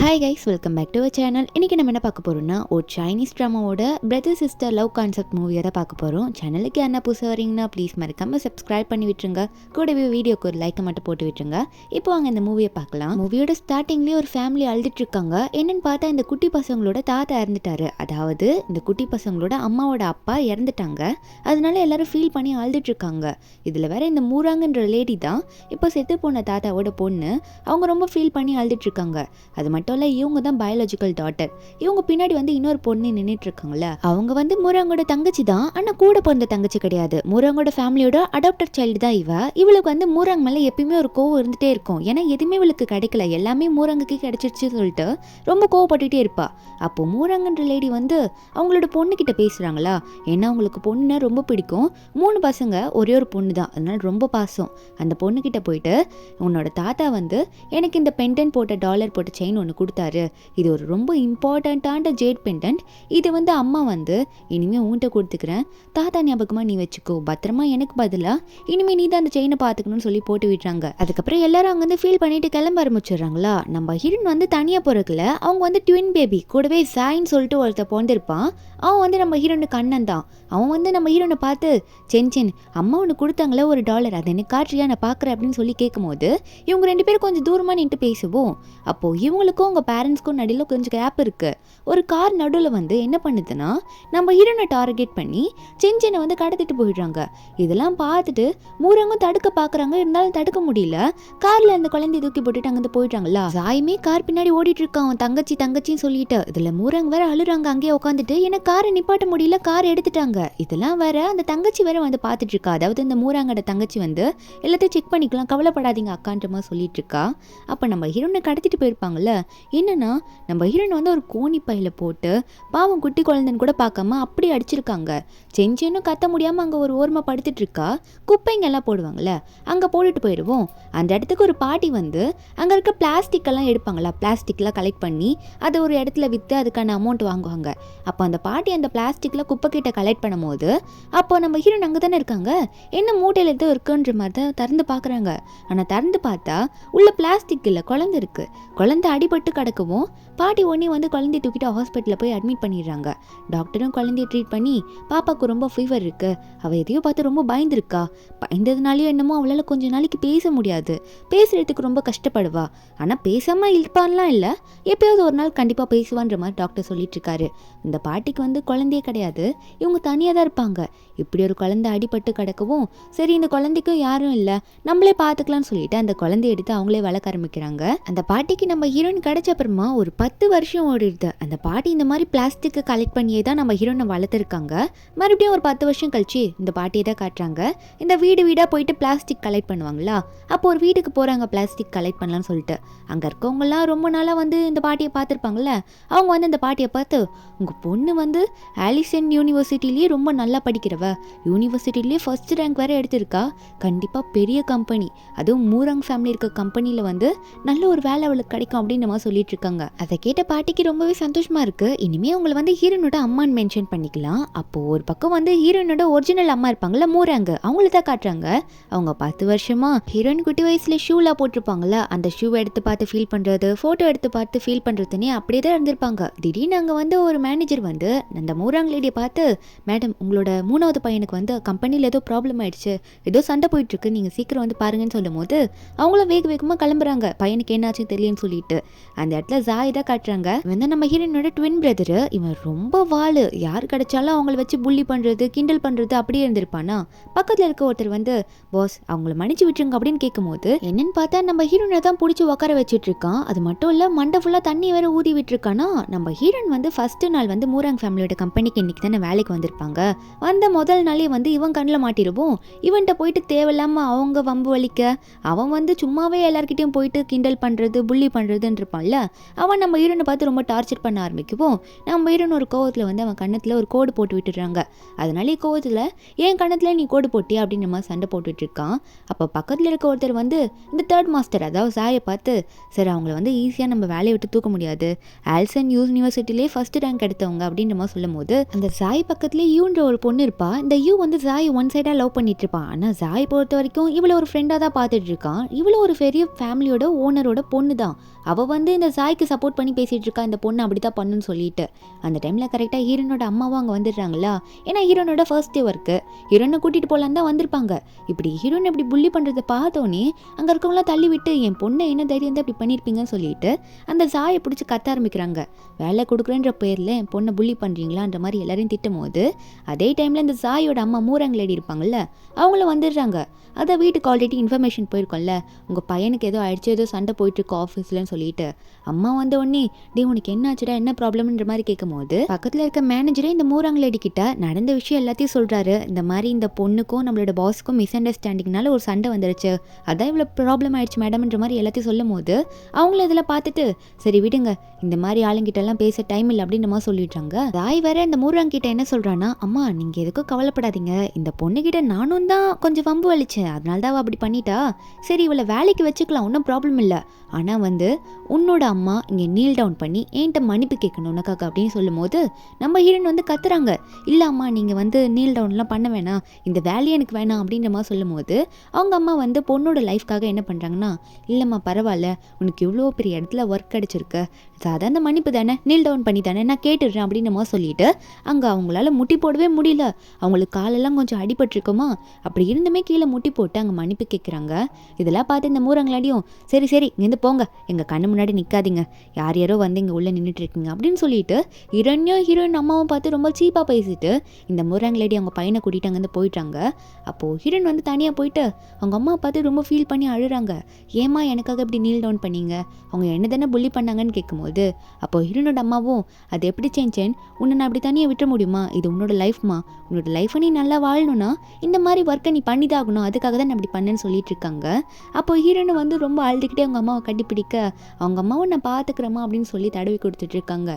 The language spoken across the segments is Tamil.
Hi guys, welcome back to our channel. இன்றைக்கி நம்ம என்ன பார்க்க போகிறோம்னா, ஒரு சைனீஸ் ட்ராமாவோட பிரதர் சிஸ்டர் லவ் கான்செப்ட் மூவியை தான் பார்க்க போகிறோம். சேனலுக்கு என்ன புதுசாக வரீங்கன்னா ப்ளீஸ் மறக்காமல் சப்ஸ்கிரைப் பண்ணி விட்டுருங்க. கூடவே வீடியோக்கு ஒரு லைக்கை மட்டும் போட்டு விட்டுருங்க. இப்போ வாங்க இந்த மூவியை பார்க்கலாம். மூவியோட ஸ்டார்டிங்லேயே ஒரு ஃபேமிலி அழுதுட்டு இருக்காங்க. என்னன்னு பார்த்தா இந்த குட்டி பசங்களோட தாத்தா இறந்துட்டாரு. அதாவது இந்த குட்டி பசங்களோட அம்மாவோட அப்பா இறந்துட்டாங்க. அதனால எல்லாரும் ஃபீல் பண்ணி அழுதுட்டு இருக்காங்க. இதில் வேற இந்த மூராங்கன்ற லேடி தான் இப்போ செத்து போன தாத்தாவோட பொண்ணு. அவங்க ரொம்ப ஃபீல் பண்ணி அழுதுட்டு இருக்காங்க. அது மட்டும் இல்லை, இவங்க தான் பயாலஜிக்கல் டாட்டர். இவங்க பின்னாடி இன்னொரு பொண்ணு நின்றுட்டு இருக்காங்கல்ல, அவங்க மூராங்கோட தங்கச்சி தான். ஆனால் கூட பிறந்த தங்கச்சி கிடையாது. மூராங்கோட ஃபேமிலியோட அடாப்டட் சைல்டு தான் இவ. இவளுக்கு மூராங் மேலே எப்பயுமே ஒரு கோவம் இருந்துகிட்டே இருக்கும். ஏன்னா எதுவுமே இவளுக்கு கிடைக்கல, எல்லாமே மூராங்குக்கு கிடைச்சிருச்சு சொல்லிட்டு ரொம்ப கோவப்பட்டுட்டே இருப்பா. அப்போ மூராங்கன்ற லேடி அவங்களோட பொண்ணுக்கிட்ட பேசுகிறாங்களா, ஏன்னா அவங்களுக்கு பொண்ணுன்னா ரொம்ப பிடிக்கும். 3 பசங்க, ஒரே ஒரு பொண்ணு தான், அதனால ரொம்ப பாசம். அந்த பொண்ணுக்கிட்ட போயிட்டு, உன்னோட தாத்தா எனக்கு இந்த பென்டென்ட் போட்ட டாலர் போட்ட செயின் ஒன்று கொடுத்தாரு. இது ஒரு ரொம்ப இம்பார்ட்டண்ட்டான ஜேட் பென்டென்ட். இது அம்மா இனிமேல் உன்கிட்ட கொடுத்துக்கிறேன், தாத்தா ஞாபகமாக நீ வச்சுக்கோ, பத்திரமா எனக்கு பதிலாக இனிமேல் நீ தான் அந்த செயினை பார்த்துக்கணும்னு சொல்லி போட்டு விட்டுறாங்க. அதுக்கப்புறம் எல்லாரும் அங்கேருந்து ஃபீல் பண்ணிட்டு கிளம்ப ஆரம்பிச்சிடுறாங்களா. நம்ம ஹீரோன் தனியாக பிறக்கல, அவங்க ட்வின் பேபி கூடவே சாயின்னு சொல்லிட்டு ஒருத்தர் பிறந்திருப்பான். அவன் நம்ம ஹீரோனுக்கு அண்ணன் தான். அவன் நம்ம ஹீரோனை பார்த்து, சென் அம்மா ஒன்று கொடுத்தாங்களே ஒரு டாலர், அதை எனக்கு காட்சியா நான் பார்க்குறேன் அப்படின்னு சொல்லி கேட்கும்போது இவங்க 2 பேரும் கொஞ்சம் தூரமாக நின்று பேசுவோம். அப்போது இவங்களுக்கும் அவங்க பேரண்ட்ஸ்க்கும் நடுவில் கொஞ்சம் கேப் இருக்குது. ஒரு கார் நடுவில் என்ன பண்ணுதுன்னா, நம்ம ஹீரோனை டார்கெட் பண்ணி சென்னை கடத்திட்டு போயிடுறாங்க. இதெல்லாம் பார்த்துட்டு மூரங்கும் தடுக்க பார்க்குறாங்க, இருந்தாலும் தடுக்க முடியல. காரில் அந்த குழந்தைய தூக்கி போட்டுட்டு அங்கே போயிட்டாங்களா. சாயுமே கார் பின்னாடி ஓடிட்டு இருக்கான், அவன் தங்கச்சின்னு சொல்லிட்டு. இதில் மூரங்க வேற அழுறாங்க அங்கேயே உட்காந்துட்டு, எனக்கு காரை நிப்பாட்ட முடியல, கார் எடுத்துட்டாங்க. இதெல்லாம் வேற அந்த தங்கச்சி வேற பார்த்துட்டு இருக்கா. அதாவது இந்த மூராங்கோட தங்கச்சி எல்லாத்தையும் செக் பண்ணிக்கலாம், கவலைப்படாதீங்க அக்கான்ற மாதிரி சொல்லிட்டு இருக்கா. அப்போ நம்ம ஹீரோனை கடத்திட்டு போயிருப்பாங்கல்ல. என்னன்னா நம்ம ஹீரோன் ஒரு கோணி பையில போட்டு பாவம் குட்டி குழந்தைன்னு கூட பார்க்காம அப்படி அடிச்சிருக்காங்க. சென்னும் கத்த முடியாமல் அங்கே ஒரு ஓரமாக படுத்துட்டு இருக்கா. குப்பைங்க எல்லாம் போடுவாங்கல்ல, அங்கே போட்டுட்டு போயிடுவோம். அந்த இடத்துக்கு ஒரு பாட்டி அங்கே இருக்க பிளாஸ்டிக்கெல்லாம் எடுப்பாங்களா, பிளாஸ்டிக்லாம் கலெக்ட் பண்ணி அதை ஒரு இடத்துல விற்று அதுக்கான அமௌண்ட் வாங்குவாங்க. அப்போ அந்த பாட்டி அந்த பிளாஸ்டிக்கில் குப்பை கிட்ட கலெக்ட் பண்ணும் போது அப்போ நம்ம ஹீரோன் அங்கே தானே இருக்காங்க. என்ன மூட்டையில் எதோ இருக்குன்ற மாதிரி தான் திறந்து பார்க்குறாங்க. ஆனால் திறந்து பார்த்தா உள்ள பிளாஸ்டிக் இல்லை, குழந்தை இருக்குது. குழந்தை அடிபட்டு கிடக்கவும் பாட்டி உடனே குழந்தைய தூக்கிட்டு ஹாஸ்பிட்டலில் போய் அட்மிட் பண்ணிடுறாங்க. டாக்டரும் குழந்தைய ட்ரீட் பண்ணி, பாப்பாவுக்கு ரொம்ப ஃபீவர் இருக்குது, அவள் எதையோ பார்த்து ரொம்ப பயந்துருக்கா, பயந்ததுனாலையோ என்னமோ அவளால் கொஞ்ச நாளைக்கு பேச முடியாது, பேசுகிறதுக்கு ரொம்ப கஷ்டப்படுவா. ஆனால் பேசாமல் இருப்பான்லாம் இல்லை, எப்போயாவது ஒரு நாள் கண்டிப்பாக பேசுவான்ற மாதிரி டாக்டர் சொல்லிட்டு இருக்காரு. இந்த பாட்டிக்கு குழந்தையே கிடையாது, இவங்க தனியாக தான் இருப்பாங்க. இப்படி ஒரு குழந்தை அடிபட்டு கிடக்கவும் சரி இந்த குழந்தைக்கும் யாரும் இல்லை, நம்மளே பார்த்துக்கலாம்னு சொல்லிட்டு அந்த குழந்தைய எடுத்து அவங்களே வளர்க்க ஆரம்பிக்கிறாங்க. அந்த பாட்டிக்கு நம்ம ஹீரோயின் கிடைச்ச அப்புறமா ஒரு 10 வருஷம் ஓடிடுது. அந்த பாட்டி இந்த மாதிரி பிளாஸ்டிக்கை கலெக்ட் பண்ணியே தான் நம்ம ஹீரோனை வளர்த்துருக்காங்க. மறுபடியும் ஒரு 10 வருஷம் கழிச்சு இந்த பாட்டியை தான் காட்டுறாங்க. இந்த வீடாக போயிட்டு பிளாஸ்டிக் கலெக்ட் பண்ணுவாங்களா. அப்போ ஒரு வீட்டுக்கு போகிறாங்க பிளாஸ்டிக் கலெக்ட் பண்ணலான்னு சொல்லிட்டு. அங்கே இருக்கவங்கலாம் ரொம்ப நாளாக இந்த பாட்டியை பார்த்துருப்பாங்கல்ல. அவங்க இந்த பாட்டியை பார்த்து, உங்கள் பொண்ணு ஆலிசன் யூனிவர்சிட்டிலேயே ரொம்ப நல்லா படிக்கிறவ, யூனிவர்சிட்டிலேயே ஃபர்ஸ்ட் ரேங்க் வேறு எடுத்திருக்கா, கண்டிப்பாக பெரிய கம்பெனி, அதுவும் மூராங் ஃபேமிலி இருக்க கம்பெனியில் நல்ல ஒரு வேலை அவளுக்கு கிடைக்கும் அப்படின்னு நம்ம சொல்லிட்டு இருக்காங்க. அதை கேட்ட பாட்டிக்கு ரொம்பவே சந்தோஷமா இருக்கு. இனிமே அவங்களை ஹீரோனோட அம்மான்னு மென்ஷன் பண்ணிக்கலாம். அப்போ ஒரு பக்கம் ஹீரோனோட ஒரிஜினல் அம்மா இருப்பாங்கல்ல மூராங்க, அவங்கள தான் காட்டுறாங்க. அவங்க 10 வருஷமா ஹீரோயின் குட்டி வயசுல ஷூலாம் போட்டிருப்பாங்கல்ல, அந்த ஷூவை எடுத்து பார்த்து ஃபீல் பண்றது, போட்டோ எடுத்து பார்த்து ஃபீல் பண்றதுன்னே அப்படியே தான் இருந்திருப்பாங்க. திடீர்னு அங்கே ஒரு மேனேஜர் அந்த மூராங் லேடியை பார்த்து, மேடம் உங்களோட 3வது பையனுக்கு கம்பெனியில் ஏதோ ப்ராப்ளம் ஆயிடுச்சு, ஏதோ சண்டை போயிட்டு இருக்கு, நீங்க சீக்கிரம் பாருங்கன்னு சொல்லும் போது அவங்களும் வேகமாக கிளம்புறாங்க, பையனுக்கு என்னாச்சுன்னு தெரியலன்னு சொல்லிட்டு. அந்த இடத்துல ஜாய் தான் காட்டுறாங்க. நம்ம ஹீரோனோட ட்வின் பிரதரு. இவன் ரொம்ப வாளு, யார் கிடைச்சாலும் அவங்கள வச்சு புள்ளி பண்றது, கிண்டல் பண்றது அப்படியே இருந்திருப்பானா. பக்கத்துல இருக்க ஒருத்தர் பாஸ் அவங்கள மன்னிச்சு விட்டுருங்க அப்படின்னு கேட்கும்போது என்னன்னு பார்த்தா நம்ம ஹீரோனை தான் பிடிச்சி உட்கார வச்சுட்டு இருக்கான். அது மட்டும் இல்ல மண்டை ஃபுல்லா தண்ணி வேற ஊதி விட்டுருக்கானா. நம்ம ஹீரோன் ஃபர்ஸ்ட் நாள் மூராங் ஃபேமிலியோட கம்பெனிக்கு இன்னைக்கு தானே வேலைக்கு வந்திருப்பாங்க. முதல் நாளே இவன் கண்ணில் மாட்டிடுவோம். இவன்கிட்ட போயிட்டு தேவையில்லாம அவங்க வம்பு வலிக்க, அவன் சும்மாவே எல்லார்கிட்டையும் போயிட்டு கிண்டல் பண்றது புள்ளி பண்றதுன்னு இருப்பான்ல. அவன் நம்ம ஹீரோனை பார்த்து ரொம்ப டார்ச்சர் பண்ண ஆரம்பிக்குவோம். நம்ம ஹீரோன் ஒரு கோவத்தில் அவன் கண்ணத்தில் ஒரு கோடு போட்டு விட்டுடுறாங்க. அதனாலே கோவத்தில் என் கண்ணத்தில் நீ கோடு போட்டியா அப்படின்னு நம்ம சண்டை போட்டுட்டு இருக்கான். அப்போ பக்கத்தில் இருக்க ஒருத்தர் இந்த 3rd மாஸ்டர் அதாவது சாயை பார்த்து, சார் அவங்கள ஈஸியாக நம்ம வேலையை விட்டு தூக்க முடியாது, ஆல்சன் யூனிவர்சிட்டிலே ஃபர்ஸ்ட் ரேங்க் எடுத்தவங்க அப்படின்ற மாதிரி சொல்லும் போது அந்த சாய் பக்கத்துலேயே யூன்ற ஒரு பொண்ணு இருப்பா. இந்த யூ சாய் ஒன் சைடாக லவ் பண்ணிட்டு இருப்பான். ஆனால் சாய் பொறுத்த வரைக்கும் இவ்வளோ ஒரு ஃப்ரெண்டாக தான் பார்த்துட்டு இருக்கான். இவ்வளோ ஒரு பெரிய ஃபேமிலியோட ஓனரோட பொண்ணு தான். அவள் வந்து இந்த சாய்க்கு சப்போர்ட் பண்ணி பேசிகிட்டு இருக்கா, இந்த பொண்ணு அப்படி தான் பண்ணுன்னு சொல்லிட்டு. அந்த டைமில் கரெக்டாக ஹீரோனோட அம்மாவும் அங்கே வந்துடுறாங்களா. ஏன்னா ஹீரோனோட ஃபர்ஸ்ட் டே ஒர்க்கு, ஹீரோனை கூட்டிகிட்டு போகலான்னு தான் வந்திருப்பாங்க. இப்படி ஹீரோனை இப்படி புள்ளி பண்ணுறதை பார்த்தோன்னே அங்கே இருக்கவங்களாம் தள்ளி விட்டு என் பொண்ணை என்ன தைரியம் தான் இப்படி பண்ணியிருப்பீங்கன்னு சொல்லிட்டு அந்த சாயை பிடிச்சி கத்த ஆரம்பிக்கிறாங்க. வேலை கொடுக்குறேன்ற பேரில் என் பொண்ணை புள்ளி பண்ணுறீங்களான்ற மாதிரி எல்லாரையும் திட்டும் போது அதே டைமில் இந்த சாயோட அம்மா மூரங் லேடி இருப்பாங்கல்ல, அவங்களும் வந்துடுறாங்க. அதை வீட்டுக்கு ஆல்ரெடி இன்ஃபர்மேஷன் போயிருக்கோம்ல, உங்கள் பையனுக்கு ஏதோ ஆயிடுச்சு, ஏதோ சண்டை போயிட்டுருக்கு ஆஃபீஸ்லன்னு சொல்லிட்டு. அம்மா வந்த உடனே டே உனக்கு என்ன ஆச்சுடா, என்ன ப்ராப்ளம்ன்ற மாதிரி கேட்கும் போது பக்கத்தில் இருக்க மேனேஜரே இந்த மூரங் லேடி கிட்ட நடந்த விஷயம் எல்லாத்தையும் சொல்கிறாரு. இந்த மாதிரி இந்த பொண்ணுக்கும் நம்மளோட பாஸுக்கும் மிஸ் அண்டர்ஸ்டாண்டிங்னால ஒரு சண்டை வந்துருச்சு, அதான் இவ்வளோ ப்ராப்ளம் ஆயிடுச்சு மேடம்ன்ற மாதிரி எல்லாத்தையும் சொல்லும் போது அவங்களும் இதில் பார்த்துட்டு சரி விடுங்க, இந்த மாதிரி ஆளுங்கிட்டலாம் பேச டைம் இல்லை அப்படின்ற மாதிரி சொல்லிடுறாங்க. ராய் வேற இந்த மூரங் கிட்ட என்ன சொல்கிறான்னா, அம்மா நீங்கள் எதுக்கும் கவலைப்படாதீங்க, இந்த பொண்ணுகிட்ட நானும் தான் கொஞ்சம் வம்பு வலிச்சேன், அதனால தான் அப்படி பண்ணிட்டா, சரி இவளை வேலைக்கு வச்சுக்கலாம், ஒன்றும் ப்ராப்ளம் இல்லை. ஆனால் வந்து உன்னோட அம்மா இங்கே நீல் டவுன் பண்ணி என்கிட்ட மன்னிப்பு கேட்கணும் உனக்காக அப்படின்னு சொல்லும் போது நம்ம ஹீரோயின் வந்து கத்துறாங்க. இல்லை அம்மா நீங்கள் வந்து நீல் டவுன்லாம் பண்ண வேணாம், இந்த வேலையை எனக்கு வேணாம் அப்படின்ற மாதிரி சொல்லும் போது அவங்க அம்மா வந்து பொண்ணோட லைஃப்காக என்ன பண்ணுறாங்கன்னா, இல்லைம்மா பரவாயில்ல, உனக்கு இவ்வளோ பெரிய இடத்துல ஒர்க் கிடச்சிருக்கு, சாதாரண மன்னிப்பு தானே, நீல் டவுன் பண்ணி தானே, நான் கேட்டுடுறேன் அப்படின்ற மாதிரி சொல்லிட்டு அங்கே அவங்களால முட்டி போடவே முடியல. அவங்களுக்கு காலெல்லாம் கொஞ்சம் அடிபட்டிருக்குமா, அப்படி இருந்துமே கீழே முட்டி போட்டு அங்கே மன்னிப்பு கேட்குறாங்க. இதெல்லாம் பார்த்து இந்த மூரங்களாடியும் சரி சரி இங்கேருந்து போங்க, எங்கள் கண்ணு முன்னாடி நிற்காதீங்க, யார் யாரோ வந்து இங்கே உள்ளே நின்றுட்டு இருக்கீங்க அப்படின்னு சொல்லிட்டு ஹீரோயின் அம்மாவும் பார்த்து ரொம்ப சீப்பாக பேசிட்டு இந்த மூரங் லேடி அவங்க பையனை கூட்டிகிட்டு அங்கேருந்து போயிட்டாங்க. அப்போது ஹீரோயின் வந்து தனியாக போயிட்டு அவங்க அம்மா பார்த்து ரொம்ப ஃபீல் பண்ணி அழுறாங்க. ஏமா எனக்காக இப்படி நீல் டவுன் பண்ணீங்க, அவங்க என்ன தானே புள்ளி பண்ணாங்கன்னு கேட்கும்போது அப்போ ஹீரோனோட அம்மாவும் அது எப்படி செஞ்சேன், உன்னை நான் அப்படி தனியாக விட்டுற முடியுமா, இது உன்னோட லைஃப்மா, உன்னோட லைஃப்பை நீ நல்லா வாழணும்னா இந்த மாதிரி ஒர்க்கை நீ பண்ணி தான் ஆகணும், அதுக்காக தான் நான் அப்படி பண்ணேன்னு சொல்லிட்டு இருக்காங்க. அப்போ ஹீரோனை வந்து ரொம்ப அழுதுகிட்டே அவங்க அம்மாவை கட்டிப்பிடிக்க அவங்க அம்மாவை நான் பார்த்துக்கிறேம்மா அப்படின்னு சொல்லி தடவி கொடுத்துட்டு இருக்காங்க.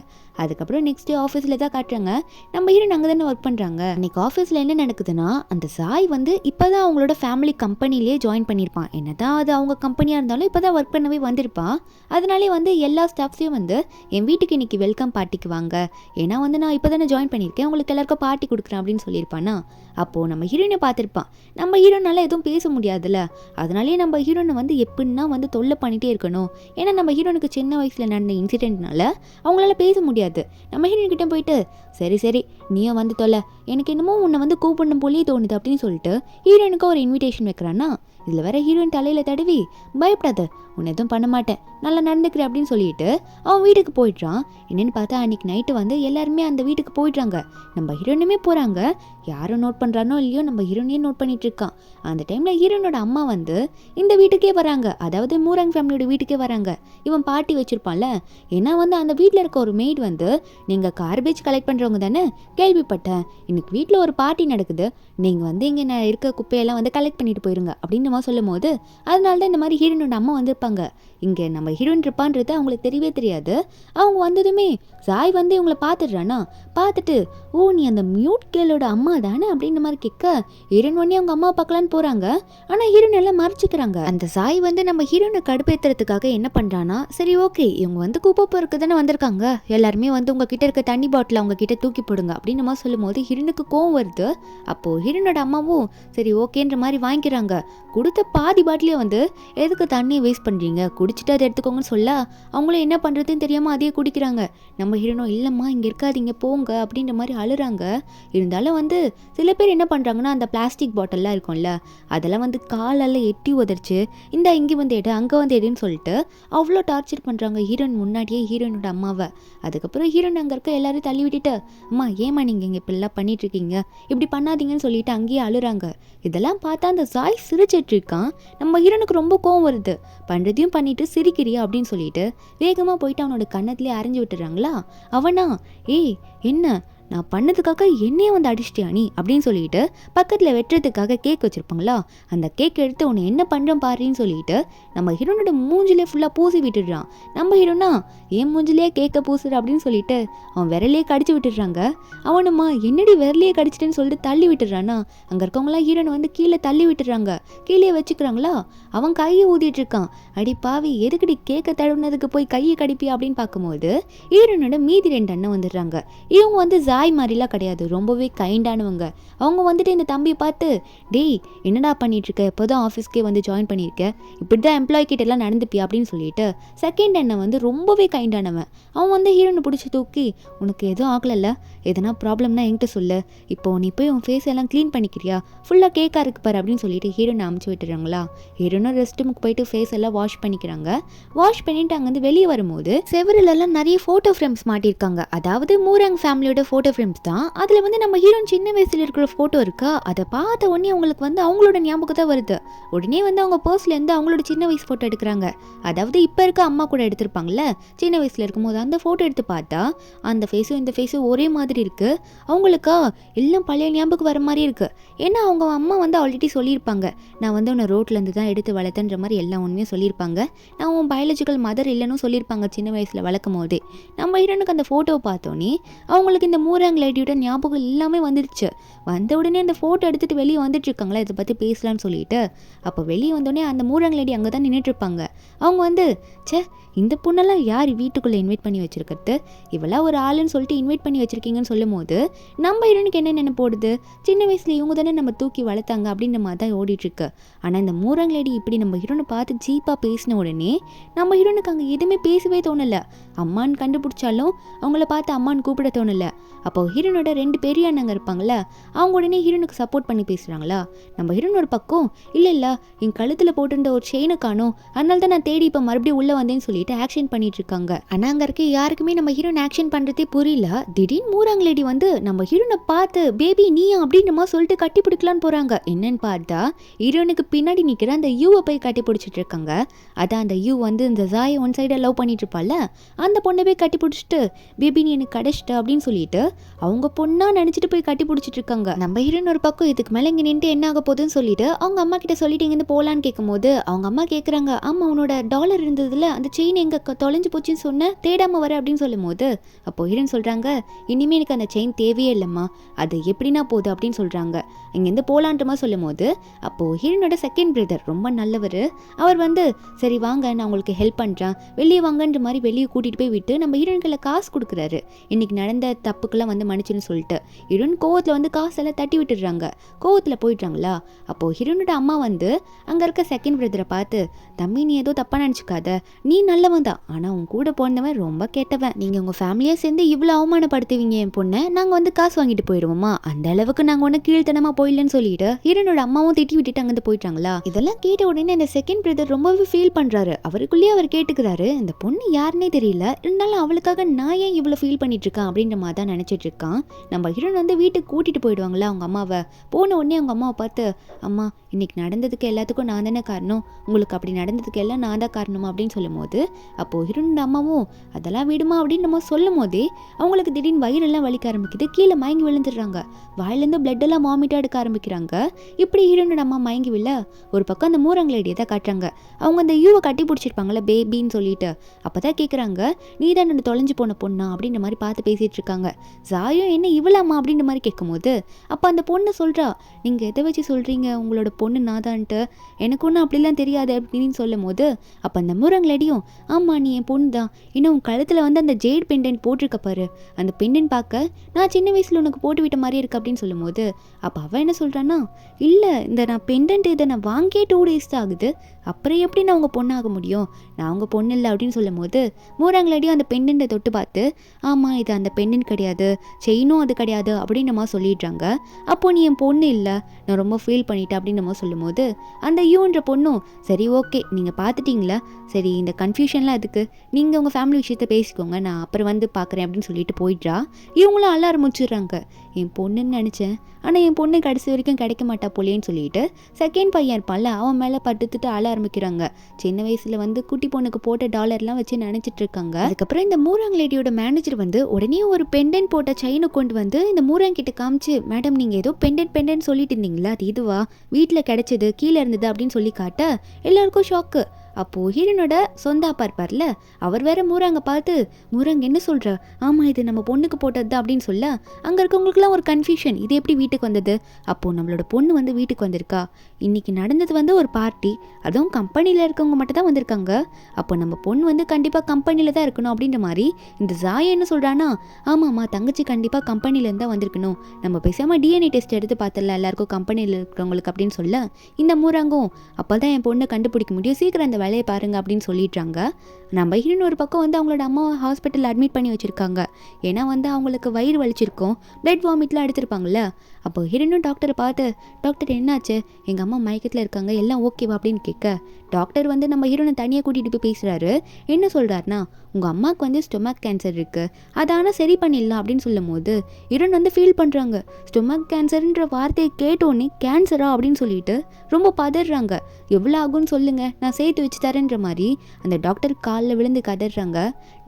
அதுக்கப்புறம் நெக்ஸ்ட் டே ஆஃபீஸில் தான் காட்டுறாங்க. நம்ம ஹீரோன் அங்கே தானே ஒர்க் பண்ணுறாங்க. அன்றைக்கி ஆஃபீஸில் என்ன நடக்குதுன்னா, அந்த சாய் வந்து இப்போ தான் அவங்களோட ஃபேமிலி கம்பெனிலேயே ஜாயின் பண்ணியிருப்பான். என்ன தான் அது அவங்க கம்பெனியாக இருந்தாலும் இப்போ தான் ஒர்க் பண்ணவே வந்திருப்பான். அதனாலே வந்து எல்லா ஸ்டாஃப்ஸையும் வந்து என் வீட்டுக்கு இன்றைக்கி வெல்கம் பார்ட்டிக்கு வாங்க, ஏன்னா வந்து நான் இப்போ தானே ஜாயின் பண்ணியிருக்கேன், உங்களுக்கு எல்லாருக்கும் பார்ட்டி கொடுக்குறேன் அப்படின்னு சொல்லியிருப்பானா. அப்போது நம்ம ஹீரோயினை பார்த்துருப்பான். நம்ம ஹீரோனால எதுவும் பேச முடியாதுல்ல, அதனாலேயே நம்ம ஹீரோனை வந்து எப்படின்னா வந்து தொல்லை பண்ணிகிட்டே இருக்கணும். ஏன்னா நம்ம ஹீரோனுக்கு சின்ன வயசில் நடந்த இன்சிடென்ட்னால அவங்களால பேச முடியாது. நம்ம ஹீரோன்கிட்ட போயிட்டு சரி சரி நீயும் வந்து தொல்லை, எனக்கு என்னமோ உன்னை வந்து கூப்பிடணும் போலே தோணுது அப்படின்னு சொல்லிட்டு ஹீரோனுக்கு ஒரு இன்விடேஷன் வைக்கிறான்னா. இதில் வேற ஹீரோயின் தலையில் தடவி பயப்படாத, உன்னை எதுவும் பண்ண மாட்டேன், நல்லா நடந்துக்கிறேன் அப்படின்னு சொல்லிட்டு அவன் வீட்டுக்கு போயிடுறான். என்னென்னு பார்த்தா அன்றைக்கி நைட்டு வந்து எல்லாருமே அந்த வீட்டுக்கு போயிடுறாங்க. நம்ம ஹீரோனுமே போகிறாங்க. யாரும் நோட் பண்ணுறானோ இல்லையோ நம்ம ஹீரோனையே நோட் பண்ணிட்டு இருக்கான். அந்த டைமில் ஹீரோனோட அம்மா வந்து இந்த வீட்டுக்கே வராங்க, அதாவது மூரங் ஃபேமிலியோட வீட்டுக்கே வராங்க. இவன் பார்ட்டி வச்சுருப்பான்ல, ஏன்னா வந்து அந்த வீட்டில் இருக்க ஒரு மெய்ட் வந்து நீங்கள் கார்பேஜ் கலெக்ட் பண்ணுறவங்க தானே, கேள்விப்பட்டேன், இன்னைக்கு வீட்டில் ஒரு பார்ட்டி நடக்குது, நீங்கள் வந்து இங்கே நான் இருக்க குப்பையெல்லாம் வந்து கலெக்ட் பண்ணிட்டு போயிருங்க அப்படின்னு சொல்லும் போது அதனால தான் இந்த மாதிரி ஹீரோனோட அம்மா வந்திருப்பாங்க. இங்கே நம்ம ஹீரோயின் இருப்பான்றது அவங்களுக்கு தெரியவே தெரியாது. அவங்க வந்ததுமே சாய் வந்து இவங்களை பார்த்துடுறானா. பார்த்துட்டு ஓ நீ அந்த மியூட் கேளோட அம்மா தானே அப்படின்ற மாதிரி கேட்க ஹீரோயின் உடனே அவங்க அம்மா பார்க்கலான்னு போகிறாங்க. ஆனால் ஹீரோயின் எல்லாம் மறைச்சிக்கிறாங்க. அந்த சாய் வந்து நம்ம ஹீரோனை கடுப்பேற்றுறதுக்காக என்ன பண்ணுறான்னா, சரி ஓகே இவங்க வந்து குப்பை பொறுக்கு தானே வந்திருக்காங்க, எல்லாருமே வந்து உங்ககிட்ட இருக்க தண்ணி பாட்டில் அவங்க கிட்ட தூக்கி போடுங்க அப்படின்னு மாதிரி சொல்லும் போது ஹீரோனுக்கு கோவம் வருது. அப்போது ஹீரோனோட அம்மாவும் சரி ஓகேன்ற மாதிரி வாங்கிக்கிறாங்க. கொடுத்த பாதி பாட்டிலே வந்து எதுக்கு தண்ணியை வேஸ்ட் பண்ணுறீங்க, குடிச்சிட்டு அதை எடுத்துக்கோங்கன்னு சொல்ல அவங்களும் என்ன பண்ணுறதுன்னு தெரியாமல் அதையே குடிக்கிறாங்க. நம்ம ஹீரோனோ இல்லைம்மா இங்கே இருக்காதீங்க போங்க அப்படின்ற மாதிரி அழுறாங்க. இருந்தாலும் வந்து சில பேர் என்ன பண்ணுறாங்கன்னா, அந்த பிளாஸ்டிக் பாட்டில்லாம் இருக்கும்ல அதெல்லாம் வந்து காலால் எட்டி உதறிச்சு இந்த இங்கே வந்து எடு அங்கே வந்து எடுன்னு சொல்லிட்டு அவ்வளோ டார்ச்சர் பண்ணுறாங்க ஹீரோயின் முன்னாடியே ஹீரோனோட அம்மாவை. அதுக்கப்புறம் ஹீரோயின் அங்கே இருக்க எல்லாரையும் தள்ளி விட்டுட்டு அம்மா ஏமா நீங்கள் இங்கே இப்படிலாம் பண்ணிட்டுருக்கீங்க, இப்படி பண்ணாதீங்கன்னு சொல்லிட்டு அங்கேயே அழுறாங்க. இதெல்லாம் பார்த்தா அந்த சாய் சிரிச்சிட்டு இருக்கான். நம்ம ஹீரோனுக்கு ரொம்ப கோவம் வருது. பண்ணுறதையும் பண்ணிட்டு சிரிக்கிறியா அப்படின்னு சொல்லிட்டு வேகமாக போயிட்டு அவனோட கன்னத்திலே அரைஞ்சு விட்டுறாங்களா. அவனா ஏய் என்ன நான் பண்ணதுக்காக என்னையே வந்து அடிச்சிட்டியா நீ அப்படின்னு சொல்லிட்டு பக்கத்தில் வெட்டுறதுக்காக கேக் வச்சுருப்பாங்களா, அந்த கேக் எடுத்து உன்னை என்ன பண்ணுறோம் பாருன்னு சொல்லிட்டு நம்ம ஹீரோனோட மூஞ்சிலே ஃபுல்லாக பூசி விட்டுடுறான். நம்ம ஹீரோனா ஏன் மூஞ்சிலே கேக்கை பூசுற அப்படின்னு சொல்லிட்டு அவன் விரலையே கடிச்சு விட்டுடுறாங்க. அவனுமா என்னடி விரலையே கடிச்சிட்டேன்னு சொல்லிட்டு தள்ளி விட்டுடுறானா. அங்கே இருக்கவங்களாம் ஹீரோனை வந்து கீழே தள்ளி விட்டுடுறாங்க, கீழே வச்சுக்கிறாங்களா. அவன் கையை ஊதிட்டு இருக்கான். அடி பாவி எதுக்கடி கேக்கை தழுவுனதுக்கு போய் கையை கடிப்பியா அப்படின்னு பார்க்கும்போது ஹீரோனோட மீதி 2 அண்ணன் வந்துடுறாங்க. இவங்க வந்து ஜாய் மாதிரிலாம் கிடையாது, ரொம்பவே கைண்டானவங்க. அவங்க வந்துட்டு இந்த தம்பியை பார்த்து, டேய் என்னடா பண்ணிகிட்ருக்க, இப்போ தான் ஆஃபீஸ்க்கே வந்து ஜாயின் பண்ணியிருக்க, இப்படி தான் எம்ப்ளாய் கிட்ட எல்லாம் நடந்துப்பியா அப்படின்னு சொல்லிட்டு செகண்ட் அண்ணன் வந்து ரொம்பவே கைண்டானவன். அவன் வந்து ஹீரோனை பிடிச்சி தூக்கி, உனக்கு எதுவும் ஆகலைல்ல, எதனா ப்ராப்ளம்னா என்கிட்ட சொல்லு, இப்போ நீ போய் உன் ஃபேஸ் எல்லாம் க்ளீன் பண்ணிக்கிறியா, ஃபுல்லாக கேக்காக இருக்கு பாரு அப்படின்னு சொல்லிட்டு ஹீரோனை அமுச்சு விட்டுறாங்களா. ஹீரோனும் ரெஸ்ட் ரூமுக்கு போயிட்டு ஃபேஸ் எல்லாம் வாஷ் பண்ணிக்கிறாங்க. வாஷ் பண்ணிட்டு அங்கேருந்து வெளியே வரும்போது செவரிலெல்லாம் நிறைய ஃபோட்டோ ஃப்ரேம்ஸ் மாட்டியிருக்காங்க. அதாவது மூராங் ஃபேமிலியோட ஃபோட்டோ ஃப்ரேம்ஸ் தான். அதில் வந்து நம்ம ஹீரோன் சின்ன வயசில் இருக்கிற ஃபோட்டோ இருக்கா, அதை பார்த்த உடனே அவங்களுக்கு வந்து அவங்களோட ஞாபகம் தான் வருது. உடனே வந்து அவங்க பர்ஸ்லேருந்து அவங்களோட சின்ன வயசு ஃபோட்டோ எடுக்கிறாங்க. அதாவது இப்போ இருக்க அம்மா கூட எடுத்திருப்பாங்கல்ல சின்ன வயசில் இருக்கும்போது, அந்த ஃபோட்டோ எடுத்து பார்த்தா அந்த ஃபேஸும் இந்த ஃபேஸும் ஒரே மாதிரி இருக்குது. அவங்களுக்கா எல்லாம் பழைய ஞாபகம் வர மாதிரி இருக்குது. ஏன்னா அவங்க அம்மா வந்து ஆல்ரெடி சொல்லியிருப்பாங்க, நான் வந்து உன்னை ரோட்லேருந்து தான் எடுத்து வளர்த்தன்ற மாதிரி எல்லா உண்மையும் சொல்லியிருப்பாங்க. நான் உன் பயாலஜிக்கல் மதர் இல்லைன்னு சொல்லியிருப்பாங்க சின்ன வயசில் வளர்க்கும் போதே. நம்ம ஹீரோனுக்கு அந்த ஃபோட்டோவை பார்த்தோன்னே அவங்களுக்கு இந்த மூராங் லேடியோட ஞாபகம் எல்லாமே வந்துடுச்சு. வந்த உடனே அந்த ஃபோட்டோ எடுத்துகிட்டு வெளியே வந்துட்டு இருக்காங்களா, இதை பற்றி பேசலான்னு சொல்லிட்டு. அப்போ வெளியே வந்தோடனே அந்த மூராங் லேடி அங்கே தான் நின்றுட்டுருப்பாங்க. அவங்க வந்து, சே இந்த பொண்ணெல்லாம் யார் வீட்டுக்குள்ளே இன்வைட் பண்ணி வச்சுருக்கிறது, இவெல்லாம் ஒரு ஆளுன்னு சொல்லிட்டு இன்வைட் பண்ணி வச்சுருக்கீங்கன்னு சொல்லும் போது நம்ம ஹீரோனுக்கு என்ன நினைப்பு போடுது, சின்ன வயசில் இவங்க தானே நம்ம தூக்கி வளர்த்தாங்க அப்படின்ற மாதிரி தான் ஓடிட்டுருக்கு. ஆனால் இந்த மூராங் லேடி இப்படி நம்ம ஹீரோனை பார்த்து சீப்பாக பேசின உடனே நம்ம ஹீரோனுக்கு அங்கே எதுவுமே பேசவே தோணலை. அம்மான்னு கண்டுபிடிச்சாலும் அவங்கள பார்த்து அம்மான்னு கூப்பிட தோணலை. அப்போ ஹீரோனோட 2 பெரிய அண்ணங்க இருப்பாங்களே, அவங்க உடனே ஹீரோனுக்கு சப்போர்ட் பண்ணி பேசுகிறாங்களா. நம்ம ஹீரோனோட பக்கம், இல்லை என் கழுத்தில் போட்டிருந்த ஒரு செயினை காணும், அதனால தான் நான் தேடி இப்போ மறுபடியும் உள்ளே வந்தேன்னு சொல்லிட்டு ஆக்ஷன் பண்ணிட்டு இருக்காங்க. ஆனால் அங்கே இருக்க யாருக்குமே நம்ம ஹீரோன் ஆக்ஷன் பண்ணுறதே புரியல. திடீர்னு மூராங் லேடி வந்து நம்ம ஹீரோனை பார்த்து, பேபி நீயா அப்படின்றமா சொல்லிட்டு கட்டி பிடிக்கலான்னு போகிறாங்க. என்னன்னு பார்த்தா ஹீரோனுக்கு பின்னாடி நிற்கிற அந்த யூவை போய் கட்டி பிடிச்சிட்டு இருக்காங்க. அதான் அந்த யூ வந்து இந்த ஜாயை ஒன் சைடாக லவ் பண்ணிட்டு இருப்பால, அந்த பொண்ணை போய் கட்டி பிடிச்சிட்டு, பேபி நீ எனக்கு கிடைச்சிட்ட அப்படின்னு சொல்லிட்டு அவங்க பொண்ணா நினச்சிட்டு போய் கட்டி பிடிச்சிட்டு இருக்காங்க. நம்ம ஹீரோன் ஒரு பக்கம் இதுக்கு மேலே இங்கே நின்று என்ன ஆக போகுதுன்னு சொல்லிட்டு அவங்க அம்மா கிட்ட சொல்லிட்டு இங்கேருந்து போகலான்னு கேட்கும்போது அவங்க அம்மா கேட்குறாங்க, ஆமா உன்னோட டாலர் இருந்ததுல அந்த செயின் எங்கே தொலைஞ்சு போச்சுன்னு சொன்ன, தேடாமல் வர அப்படின்னு சொல்லும் போது அப்போ ஹீரோன் சொல்கிறாங்க, இனிமேல் எனக்கு அந்த செயின் தேவையே இல்லைம்மா, அது எப்படின்னா போகுது அப்படின்னு சொல்கிறாங்க. இங்கேருந்து போகலான்றமா சொல்லும் போது அப்போது ஹீரோனோட செகண்ட் பிரதர் ரொம்ப நல்லவர். அவர் வந்து, சரி வாங்க நான் உங்களுக்கு ஹெல்ப் பண்ணுறேன், வெளியே வாங்கன்ற மாதிரி வெளியே கூட்டிகிட்டு போய் விட்டு நம்ம ஹீரோனுக்குள்ள காசு கொடுக்குறாரு. இன்னைக்கு நடந்த தப்புக்கெல்லாம் வந்து மன்னிச்சுன்னு சொல்லிட்டு ஹீரோன் கோவத்தில் வந்து காசெல்லாம் தட்டி விட்டுடுறாங்க. கோவத்தில் போயிடுறாங்களா. அப்போது ஹீரோனோட அம்மா வந்து அங்கே இருக்க செகண்ட் பிரதரை பார்த்து, தம்பி நீ ஏதோ தப்பாக நினச்சிக்காத, நீ நல்லவன் தான், ஆனால் உன் கூட போனவன் ரொம்ப கெட்டவன், நீங்கள் உங்கள் ஃபேமிலியாக சேர்ந்து இவ்வளோ அவமானப்படுத்துவீங்க என் பொண்ணை, நாங்கள் வந்து காசு வாங்கிட்டு போயிடுவோமா, அந்த அளவுக்கு நாங்கள் ஒன்று கீழ்த்தனமாக போயிடலன்னு சொல்லிட்டு ஹீரோனோட அம்மாவும் திட்டி விட்டுட்டு அங்கே போயிட்டாங்களா. இதெல்லாம் கேட்ட உடனே அந்த செகண்ட் பிரதர் ரொம்பவே ஃபீல் பண்ணுறாரு. அவருக்குள்ளேயே அவர் கேட்டுக்கிறாரு, இந்த பொண்ணு யாருன்னே தெரியல, இருந்தாலும் அவளுக்காக நான் ஏன் இவ்வளோ ஃபீல் பண்ணிட்டு இருக்கேன் அப்படின்ற மாதிரி தான் நினச்சிட்டு இருக்கான். நம்ம ஹீரோன் வந்து வீட்டுக்கு கூட்டிகிட்டு போயிடுவாங்களா அவங்க அம்மாவை. போன உடனே அவங்க அம்மாவை பார்த்து, அம்மா இன்னைக்கு நடந்ததுக்கு எல்லாத்துக்கும் நான் தானே காரணம், உங்களுக்கு அப்படி நடந்ததுக்கு எல்லாம் நான் தான் காரணமா அப்படின்னு சொல்லும் போது அப்போது ஹீரோனோட அம்மாவும் அதெல்லாம் விடுமா அப்படின்னு நம்ம சொல்லும் போதே அவங்களுக்கு திடீர்னு வயிறெல்லாம் வலிக்க ஆரம்பிக்குது. கீழே மயங்கி விழுந்துடுறாங்க. வாயிலேருந்து பிளட் எல்லாம் வாமிட்டாக எடுக்க ஆரம்பிக்கிறாங்க. இப்படி ஹீரோனோட அம்மா மயங்கி விழ ஒரு பக்கம் அந்த மூராங் லேடியை தான் காட்டுறாங்க. அவங்க அந்த யூவை கட்டி பிடிச்சிருப்பாங்களே பேபின்னு சொல்லிட்டு. அப்போ தான் கேட்குறாங்க, நீ தான் என்னோட தொலைஞ்சு போன பொண்ணா அப்படின்ற மாதிரி பார்த்து பேசிகிட்டு இருக்காங்க. ஜாயும் என்ன இவ்வளோம்மா அப்படின்ற மாதிரி கேட்கும்போது அப்போ அந்த பொண்ணு சொல்கிறா, நீங்கள் எதை வச்சு சொல்கிறீங்க உங்களோட பொண்ணு நாதான்ட்டு, எனக்கு ஒன்றும் அப்படிலாம் தெரியாது அப்படின்னு சொல்லும் போது அப்போ அந்த மூராங் லேடியும், ஆமாம் நீ என் பொண்ணு தான், இன்னும் உன் கழுத்தில் வந்து அந்த ஜெய்ட் பெண்டன்ட் போட்டிருக்க பாரு, அந்த பெண்டன்ட் பார்க்க நான் சின்ன வயசில் உனக்கு போட்டு விட்ட மாதிரி இருக்கு அப்படின்னு சொல்லும் போது அப்போ அவன் என்ன சொல்கிறான்னா, இல்லை இந்த நான் பெண்டன்ட் இதை நான் வாங்கியே 2 days தான் ஆகுது, அப்புறம் எப்படி நான் உங்கள் பொண்ணாக முடியும், நான் உங்கள் பொண்ணு இல்லை அப்படின்னு சொல்லும் போது மூராங் லேடியும் அந்த பெண்டன்ட்டை தொட்டு பார்த்து, ஆமாம் இது அந்த பெண்டன்ட் கிடையாது, செயினும் அது கிடையாது அப்படின்னு நம்ம சொல்லிடுறாங்க. அப்போ நீ என் பொண்ணு இல்லை, நான் ரொம்ப ஃபீல் பண்ணிட்டேன் அப்படின்னு நம்ம சொல்லும் போது அந்த யூன்ற பொண்ணும், சரி ஓகே நீங்கள் பார்த்துட்டிங்களா, சரி இந்த கன்ஃபியூஷன்லாம் அதுக்கு நீங்கள் உங்கள் ஃபேமிலி விஷயத்த பேசிக்கோங்க, நான் அப்புறம் வந்து பார்க்குறேன் அப்படின்னு சொல்லிட்டு போயிடுறா. இவங்களும் அழ ஆரம்பிச்சிடுறாங்க. என் பொண்ணுன்னு நினச்சேன், ஆனால் என் பொண்ணு கடைசி வரைக்கும் கிடைக்க மாட்டா போலேன்னு சொல்லிட்டு செகண்ட் பையன் இருப்பான்ல அவன் மேலே பட்டுத்துட்டு அழ ஆரம்பிக்கிறாங்க. சின்ன வயசில் வந்து குட்டி பொண்ணுக்கு போட்ட டாலர்லாம் வச்சு நினச்சிட்டு இருக்காங்க. அதுக்கப்புறம் இந்த மூராங் லேடியோட மேனேஜர் வந்து உடனே ஒரு பெண்டன்ட் போட்ட செயினை கொண்டு வந்து இந்த மூராங் கிட்ட காமிச்சு, மேடம் நீங்கள் ஏதோ பெண்டன்ட் சொல்லிட்டு இருந்தீங்களா, அது இதுவா, வீட்டில் கிடைச்சது கீழே இருந்தது அப்படின்னு சொல்லி காட்ட எல்லாருக்கும் ஷாக்கு. அப்போது ஹீரோனோட சொந்த அப்பா இருப்பார்ல, அவர் வேற மூராங்க பார்த்து, மூராங்க என்ன சொல்கிற, ஆமாம் இது நம்ம பொண்ணுக்கு போட்டது தான் அப்படின்னு சொல்ல, அங்கே இருக்கவங்களுக்குலாம் ஒரு கன்ஃபியூஷன், இது எப்படி வீட்டுக்கு வந்தது, அப்போது நம்மளோட பொண்ணு வந்து வீட்டுக்கு வந்திருக்கா, இன்றைக்கி நடந்தது வந்து ஒரு பார்ட்டி, அதுவும் கம்பெனியில் இருக்கவங்க மட்டும் தான் வந்திருக்காங்க, அப்போ நம்ம பொண்ணு வந்து கண்டிப்பாக கம்பெனியில் தான் இருக்கணும் அப்படின்ற மாதிரி இந்த ஜாய் என்ன சொல்கிறான்னா, ஆமாம்மா தங்கச்சி கண்டிப்பாக கம்பெனிலேருந்து தான் வந்திருக்கணும், நம்ம பேசாமல் டிஎன்ஏ டெஸ்ட் எடுத்து பார்த்துடலாம் எல்லாருக்கும் கம்பெனியில் இருக்கிறவங்களுக்கு அப்படின்னு சொல்ல, இந்த மூராங்கும் அப்போ தான் என் பொண்ணை கண்டுபிடிக்க முடியும், சீக்கிரம் அந்த வேலையை பாருங்க அப்படின்னு சொல்லிடுறாங்க. நம்ம ஹீரோயின் ஒரு பக்கம் வந்து அவங்களோட அம்மா ஹாஸ்பிட்டலில் அட்மிட் பண்ணி வச்சுருக்காங்க. ஏன்னா வந்து அவங்களுக்கு வயிறு வலிச்சிருக்கும், பிளட் வாமிட்லாம் எடுத்திருப்பாங்கள்ல. அப்போ ஹீரோயினும் டாக்டரை பார்த்து, டாக்டர் என்னாச்சு, எங்கள் அம்மா மயக்கத்தில் இருக்காங்க, எல்லாம் ஓகேவா அப்படின்னு கேட்க, டாக்டர் வந்து நம்ம ஹீரோனை தனியாக கூட்டிகிட்டு போய் பேசுகிறாரு. என்ன சொல்கிறாருன்னா, உங்கள் அம்மாவுக்கு வந்து ஸ்டொமக் கேன்சர் இருக்குது, அதை ஆனால் சரி பண்ணிடலாம் அப்படின்னு சொல்லும் போது ஹீரோயின் வந்து ஃபீல் பண்ணுறாங்க. ஸ்டொமக் கேன்சர்ன்ற வார்த்தையை கேட்டோன்னே கேன்சரா அப்படின்னு சொல்லிட்டு ரொம்ப பதறாங்க. எவ்வளோ ஆகும்னு சொல்லுங்கள், நான் சேர்த்து வச்சு தரேன்ற மாதிரி அந்த டாக்டர் காலில் விழுந்து கதறாங்க.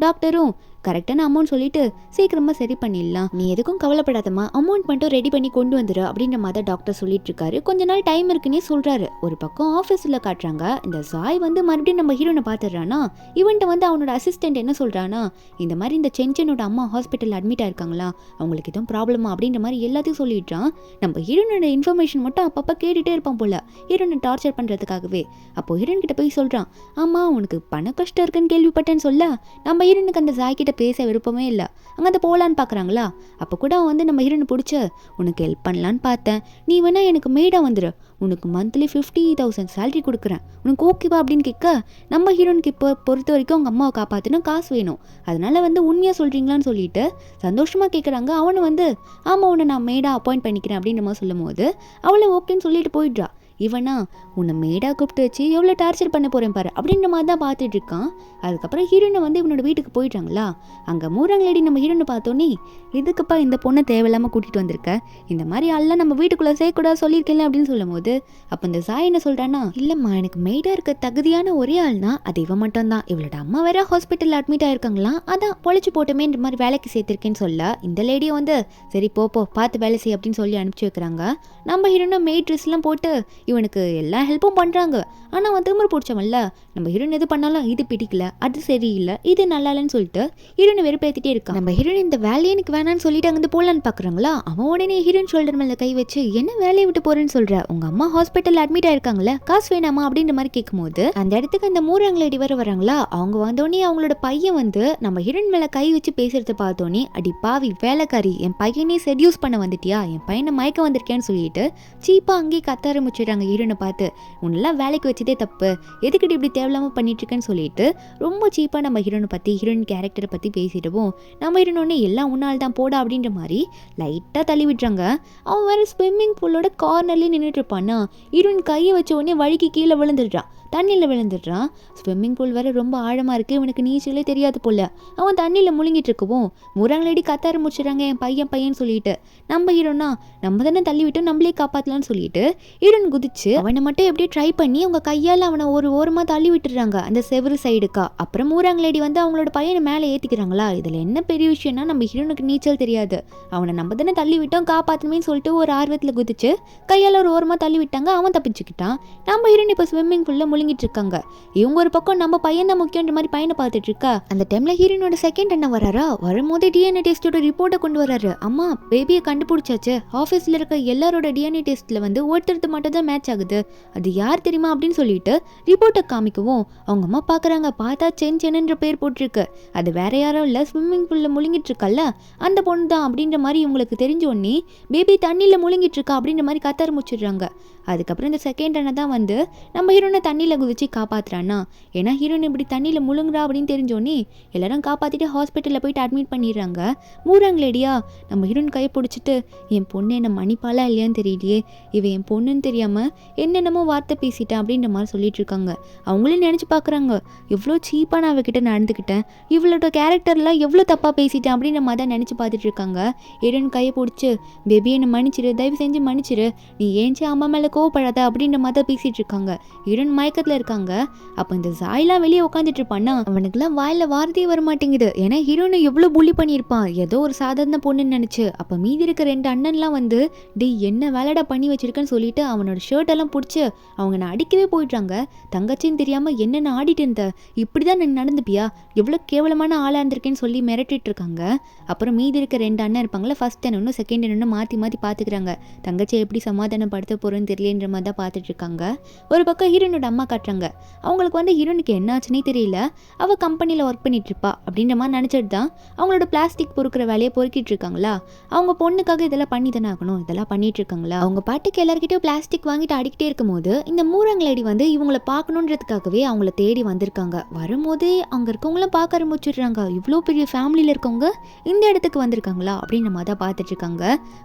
டாக்டரும் கரெக்டான அமௌண்ட் சொல்லிட்டு சீக்கிரமாக சரி பண்ணிடலாம், நீ எதுக்கும் கவலைப்படாதம்மா, அமௌண்ட் மட்டும் ரெடி பண்ணி கொண்டு வந்துடு அப்படின்ற மாதிரி டாக்டர் சொல்லிட்டு இருக்காரு. கொஞ்ச நாள் டைம் இருக்குன்னே சொல்கிறாரு. ஒரு பக்கம் ஆஃபீஸில் காட்டுறாங்க. இந்த சாய் வந்து மறுபடியும் நம்ம ஹீரோனை பார்த்துடுறானா, இவன்ட்ட வந்து அவனோட அசிஸ்டன்ட் என்ன சொல்கிறானா, இந்த மாதிரி இந்த சென்சனோட அம்மா ஹாஸ்பிட்டலில் அட்மிட் ஆயிருக்காங்களா, அவங்களுக்கு எதுவும் ப்ராப்ளமா அப்படின்ற மாதிரி எல்லாத்தையும் சொல்லிடுறான். நம்ம ஹீரோனோட இன்ஃபர்மேஷன் மட்டும் அப்பப்போ கேட்டுகிட்டே இருப்பான் போல, ஹீரோனை டார்ச்சர் பண்ணுறதுக்காகவே. அப்போது ஹீரோன் கிட்ட போய் சொல்கிறான், ஆமாம் உனக்கு பண கஷ்டம் இருக்குன்னு கேள்விப்பட்டேன்னு சொல்ல, நம்ம ஹீரோனுக்கு அந்த சாய் கிட்ட பேச விருப்பமே இல்லை. அங்கே அந்த போகலான்னு பார்க்குறாங்களா, அப்போ கூட வந்து நம்ம ஹீரோனை பிடிச்ச, உனக்கு ஹெல்ப் பண்ணலான்னு பார்த்தேன், நீ வேணா எனக்கு மெய்டாக வந்துடு, உனக்கு மந்த்லி 50,000 சேலரி கொடுக்குறேன், உனக்கு ஓகேவா அப்படின்னு கேட்க, நம்ம ஹீரோனுக்கு இப்போ பொறுத்த வரைக்கும் அவங்க அம்மாவை காப்பாற்றினா காசு வேணும், அதனால வந்து உண்மையாக சொல்கிறீங்களான்னு சொல்லிட்டு சந்தோஷமாக கேட்குறாங்க. அவனு வந்து ஆமாம் உன்னை நான் மெய்டாக அப்பாயிண்ட் பண்ணிக்கிறேன் அப்படின்ற மாதிரி சொல்லும் போது அவளை ஓகேன்னு சொல்லிட்டு போயிடுறா. இவனா உன்னை மேடாக கூப்பிட்டு வச்சு எவ்வளோ டார்ச்சர் பண்ண போகிறேன் பாரு அப்படின்ற மாதிரி தான் பார்த்துட்டு இருக்கான். அதுக்கப்புறம் ஹீரோனை வந்து இவனோட வீட்டுக்கு போயிட்டாங்களா. அங்கே மூராங்களேடி நம்ம ஹீரோனை பார்த்தோன்னே, இதுக்குப்பா இந்த பொண்ணை தேவையில்லாமல் கூட்டிகிட்டு வந்திருக்க, இந்த மாதிரி ஆள்லாம் நம்ம வீட்டுக்குள்ளே சேர்க்கூடாது சொல்லியிருக்கேன் அப்படின்னு சொல்லும் போது, அப்போ இந்த சாய் என்ன சொல்கிறான்னா, இல்லைம்மா எனக்கு மெய்டாக இருக்க தகுதியான ஒரே ஆள்னா அது இவன் மட்டும்தான், இவளோட அம்மா வேற ஹாஸ்பிட்டலில் அட்மிட் ஆயிருக்காங்களாம், அதான் பொழைச்சி போட்டோமே இந்த மாதிரி வேலைக்கு சேர்த்திருக்கேன்னு சொல்ல, இந்த லேடியை வந்து சரி போ பார்த்து வேலை செய் அப்படின்னு சொல்லி அனுப்பிச்சி வைக்கிறாங்க. நம்ம ஹீரோனை மெய்ட் ட்ரெஸ்லாம் போட்டு இவனுக்கு எல்லா ஹெல்ப்பும் பண்ணுறாங்க. ஆனால் அவன் திரும்ப பிடிச்சவன்ல, நம்ம ஹீரோயின் எது பண்ணாலும் இது பிடிக்கல, அது சரியில்லை, இது நல்லா இல்லைன்னு சொல்லிட்டு ஹீரோனை வெறுப்பேற்றிட்டே இருக்கான். நம்ம ஹீரோயின் இந்த வேலையை எனக்கு வேணான்னு சொல்லிட்டு அங்கேருந்து போகலான்னு பார்க்குறாங்களா. அவன் உடனே ஹீரோயின் ஷோல்டர் மேலே கை வச்சு, என்ன வேலையை விட்டு போகிறேன்னு சொல்கிற, உங்கள் அம்மா ஹாஸ்பிட்டலில் அட்மிட் ஆயிருக்காங்களே, காசு வேணாமா அப்படின்ற மாதிரி கேட்கும்போது அந்த இடத்துக்கு அந்த மூராங்களேடி வர வராங்களா. அவங்க வந்தோடனே அவங்களோட பையன் வந்து நம்ம ஹீரோயின் மேலே கை வச்சு பேசுறத பார்த்தோன்னே, அடி பாவி வேலைக்காரி, என் பையனே செடியூஸ் பண்ண வந்துட்டியா, என் பையனை மயக்க வந்திருக்கேன்னு சொல்லிட்டு சீப்பாக அங்கேயே கத்த ஆரம்பிச்சிடுறாங்க. ஹீரோனை பார்த்து, உன்னெல்லாம் வேலைக்கு வச்சதே தப்பு, எதுக்கிட்டு இப்படி தேவையில்லாமல் பண்ணிட்டு இருக்கேன்னு சொல்லிட்டு ரொம்ப சீப்பாக நம்ம ஹீரோனை பற்றி ஹீரோயின் கேரக்டரை பற்றி பேசிடுவோம். நம்ம ஹீரோனே எல்லாம் உன்னால் தான் போடா அப்படின்ற மாதிரி லைட்டாக தள்ளி விட்டுறாங்க. அவன் வேறு ஸ்விம்மிங் பூலோட கார்னர்லேயே நின்றுட்டு இருப்பானா. ஹீரோயின் கையை வச்ச உடனே வழுக்கி கீழே விழுந்துடுறான், தண்ணியில் விழுந்துடுறான். ஸ்விம்மிங் பூல் வேறு ரொம்ப ஆழமாக இருக்குது, இவனுக்கு நீச்சலே தெரியாது போல். அவன் தண்ணியில் முழுங்கிட்டு இருக்கவும் முறாங்களேடி கத்த ஆரம்பிச்சிடுறாங்க, என் பையன் சொல்லிட்டு. நம்ம ஹீரோனா நம்ம தானே தள்ளி விட்டு நம்மளே காப்பாற்றலான்னு சொல்லிட்டு ஹீரோன் குதிச்சு அவனை மட்டும் எப்படியே ட்ரை பண்ணி அவங்க கையால் அவனை ஒரு ஓரமாக தள்ளி விட்டுறாங்க அந்த செவரு சைடுக்கா. அப்புறம் மூராங்களேடி வந்து அவங்களோட பையனை மேலே ஏற்றிக்கிறாங்களா. இதில் என்ன பெரிய விஷயம்னா, நம்ம ஹீரோனுக்கு நீச்சல் தெரியாது, அவனை நம்ம தானே தள்ளி விட்டோம் காப்பாற்றணுமேன்னு சொல்லிட்டு ஒரு ஆர்வத்தில் குதிச்சு கையால் ஒரு ஓரமாக தள்ளி விட்டாங்க. அவன் தப்பிச்சுக்கிட்டான். நம்ம ஹீரோன் இப்போ ஸ்விம்மிங் பூலில் முழுங்கிட்டு இருக்காங்க. இவங்க ஒரு பக்கம் நம்ம பையன் தான் முக்கியன்ற மாதிரி பையனை பார்த்துட்டு இருக்கா. அந்த டைமில் ஹீரோனோட செகண்ட் அண்ணா வராரா. வரும்போது டிஎன்ஏ டெஸ்ட்டோட ரிப்போர்ட்டை கொண்டு வராரு. அம்மா பேபியை கண்டுபிடிச்சாச்சு, ஆஃபீஸில் இருக்க எல்லாரோட டிஎன்ஏ டெஸ்ட்டில் வந்து ஒருத்தருக்கு மட்டும் தான் மேட்ச் ஆகுது, அது யார் தெரியுமா அப்படின்னு சொல்லிட்டு ரிப்போர்ட்டை காமிக்கவும் அவங்க அம்மா பார்க்குறாங்க. பார்த்தா சென்சென்ன்ற பேர் போட்டிருக்கு, அது வேற யாரும் இல்லை, ஸ்விம்மிங் பூலில் முழுங்கிட்டு இருக்கல்ல அந்த பொண்ணு தான் அப்படின்ற மாதிரி இவங்களுக்கு தெரிஞ்ச உடனே பேபி தண்ணியில் முழுங்கிட்டு இருக்கா அப்படின்ற மாதிரி கத்த ஆரம்பிச்சிடுறாங்க. அதுக்கப்புறம் இந்த செகண்ட் அண்ணா தான் வந்து நம்ம ஹீரோனை தண்ணியில் குதிச்சு காப்பாற்றுறானா. ஏன்னா ஹீரோயின் இப்படி தண்ணியில் முழுங்குறா அப்படின்னு தெரிஞ்சோடனே எல்லாரும் காப்பாற்றிட்டு ஹாஸ்பிட்டலில் போயிட்டு அட்மிட் பண்ணிடுறாங்க. மூராங்களேடியா நம்ம ஹீரோயின் கையை பிடிச்சிட்டு, என் பொண்ணு என்ன மன்னிப்பாலா இல்லையான்னு தெரியலையே, இவன் என் பொண்ணுன்னு தெரியாமல் என்னென்னமோ வார்த்தை பேசிட்டேன் அப்படின்ற மாதிரி சொல்லிட்டு இருக்காங்க. அவங்களும் நினச்சி பார்க்குறாங்க, எவ்வளோ சீப்பாக நான் அவகிட்ட நடந்துக்கிட்டேன், இவளோட கேரக்டர்லாம் எவ்வளோ தப்பாக பேசிட்டேன் அப்படின்ற மாதிரி தான் நினச்சி பார்த்துட்டு இருக்காங்க. ஹீரோயின் கையை பிடிச்சி, பேபி என்னை மன்னிச்சிரு, தயவு செஞ்சு மன்னிச்சிரு, நீ ஏன்ச்சு அம்மா மேலே கோவப்படாத அப்படின்ற மாதிரி பேசிகிட்டு இருக்காங்க. ஹீரோயின் மயக்க பக்கத்தில் இருக்காங்க. அப்போ இந்த ஜாய்லாம் வெளியே உட்காந்துட்டு இருப்பான்னா அவனுக்குலாம் வாயில வார்த்தையே வர மாட்டேங்குது. ஏன்னா ஹீரோனை எவ்வளோ புள்ளி பண்ணியிருப்பான், ஏதோ ஒரு சாதாரண பொண்ணுன்னு நினச்சி. அப்போ மீதி இருக்க 2 அண்ணன்லாம் வந்து டேய் என்ன வேலைடா பண்ணி வச்சிருக்கேன்னு சொல்லிட்டு அவனோட ஷர்ட் எல்லாம் பிடிச்சி அவங்க நான் அடிக்கவே போயிடுறாங்க. தங்கச்சின்னு தெரியாமல் என்னென்ன ஆடிட்டு இருந்த, இப்படி தான் நான் நடந்துப்பியா, எவ்வளோ கேவலமான ஆளாக இருந்திருக்கேன்னு சொல்லி மிரட்டிட்டு இருக்காங்க. அப்புறம் மீதி இருக்க 2 அண்ணன் இருப்பாங்களா, ஃபர்ஸ்ட் அண்ணனும் செகண்ட் அண்ணனும் மாற்றி மாற்றி பார்த்துக்கிறாங்க. தங்கச்சியை எப்படி சமாதானப்படுத்த போகிறோன்னு தெரியலன்ற மாதிரி தான் பார்த்துட்டு இருக்காங்க. ஒரு பக்கம் ஹீரோனோட அம்மா காட்டுறாங்க. அவங்களுக்கு வந்து ஹீரோனுக்கு என்ன ஆச்சுன்னே தெரியல, அவள் கம்பெனியில் ஒர்க் பண்ணிட்டு இருப்பா அப்படின்ற மாதிரி நினச்சிட்டு தான் அவங்களோட பிளாஸ்டிக் பொறுக்கிற வேலையை பொறுக்கிட்டு இருக்காங்களா. அவங்க பொண்ணுக்காக இதெல்லாம் பண்ணி தானே ஆகணும், இதெல்லாம் பண்ணிட்டு இருக்காங்களா. அவங்க பாட்டுக்கு எல்லாருக்கிட்டையும் பிளாஸ்டிக் வாங்கிட்டு அடிக்கிட்டே இருக்கும்போது இந்த மூரங்களடி வந்து இவங்களை பார்க்கணுன்றதுக்காகவே அவங்கள தேடி வந்திருக்காங்க. வரும்போதே அங்கே இருக்கவங்களாம் பார்க்க ஆரம்பிச்சிடுறாங்க. இவ்வளோ பெரிய ஃபேமிலியில் இருக்கவங்க இந்த இடத்துக்கு வந்திருக்காங்களா அப்படின்ற மாதிரி தான் பார்த்துட்டு இருக்காங்க.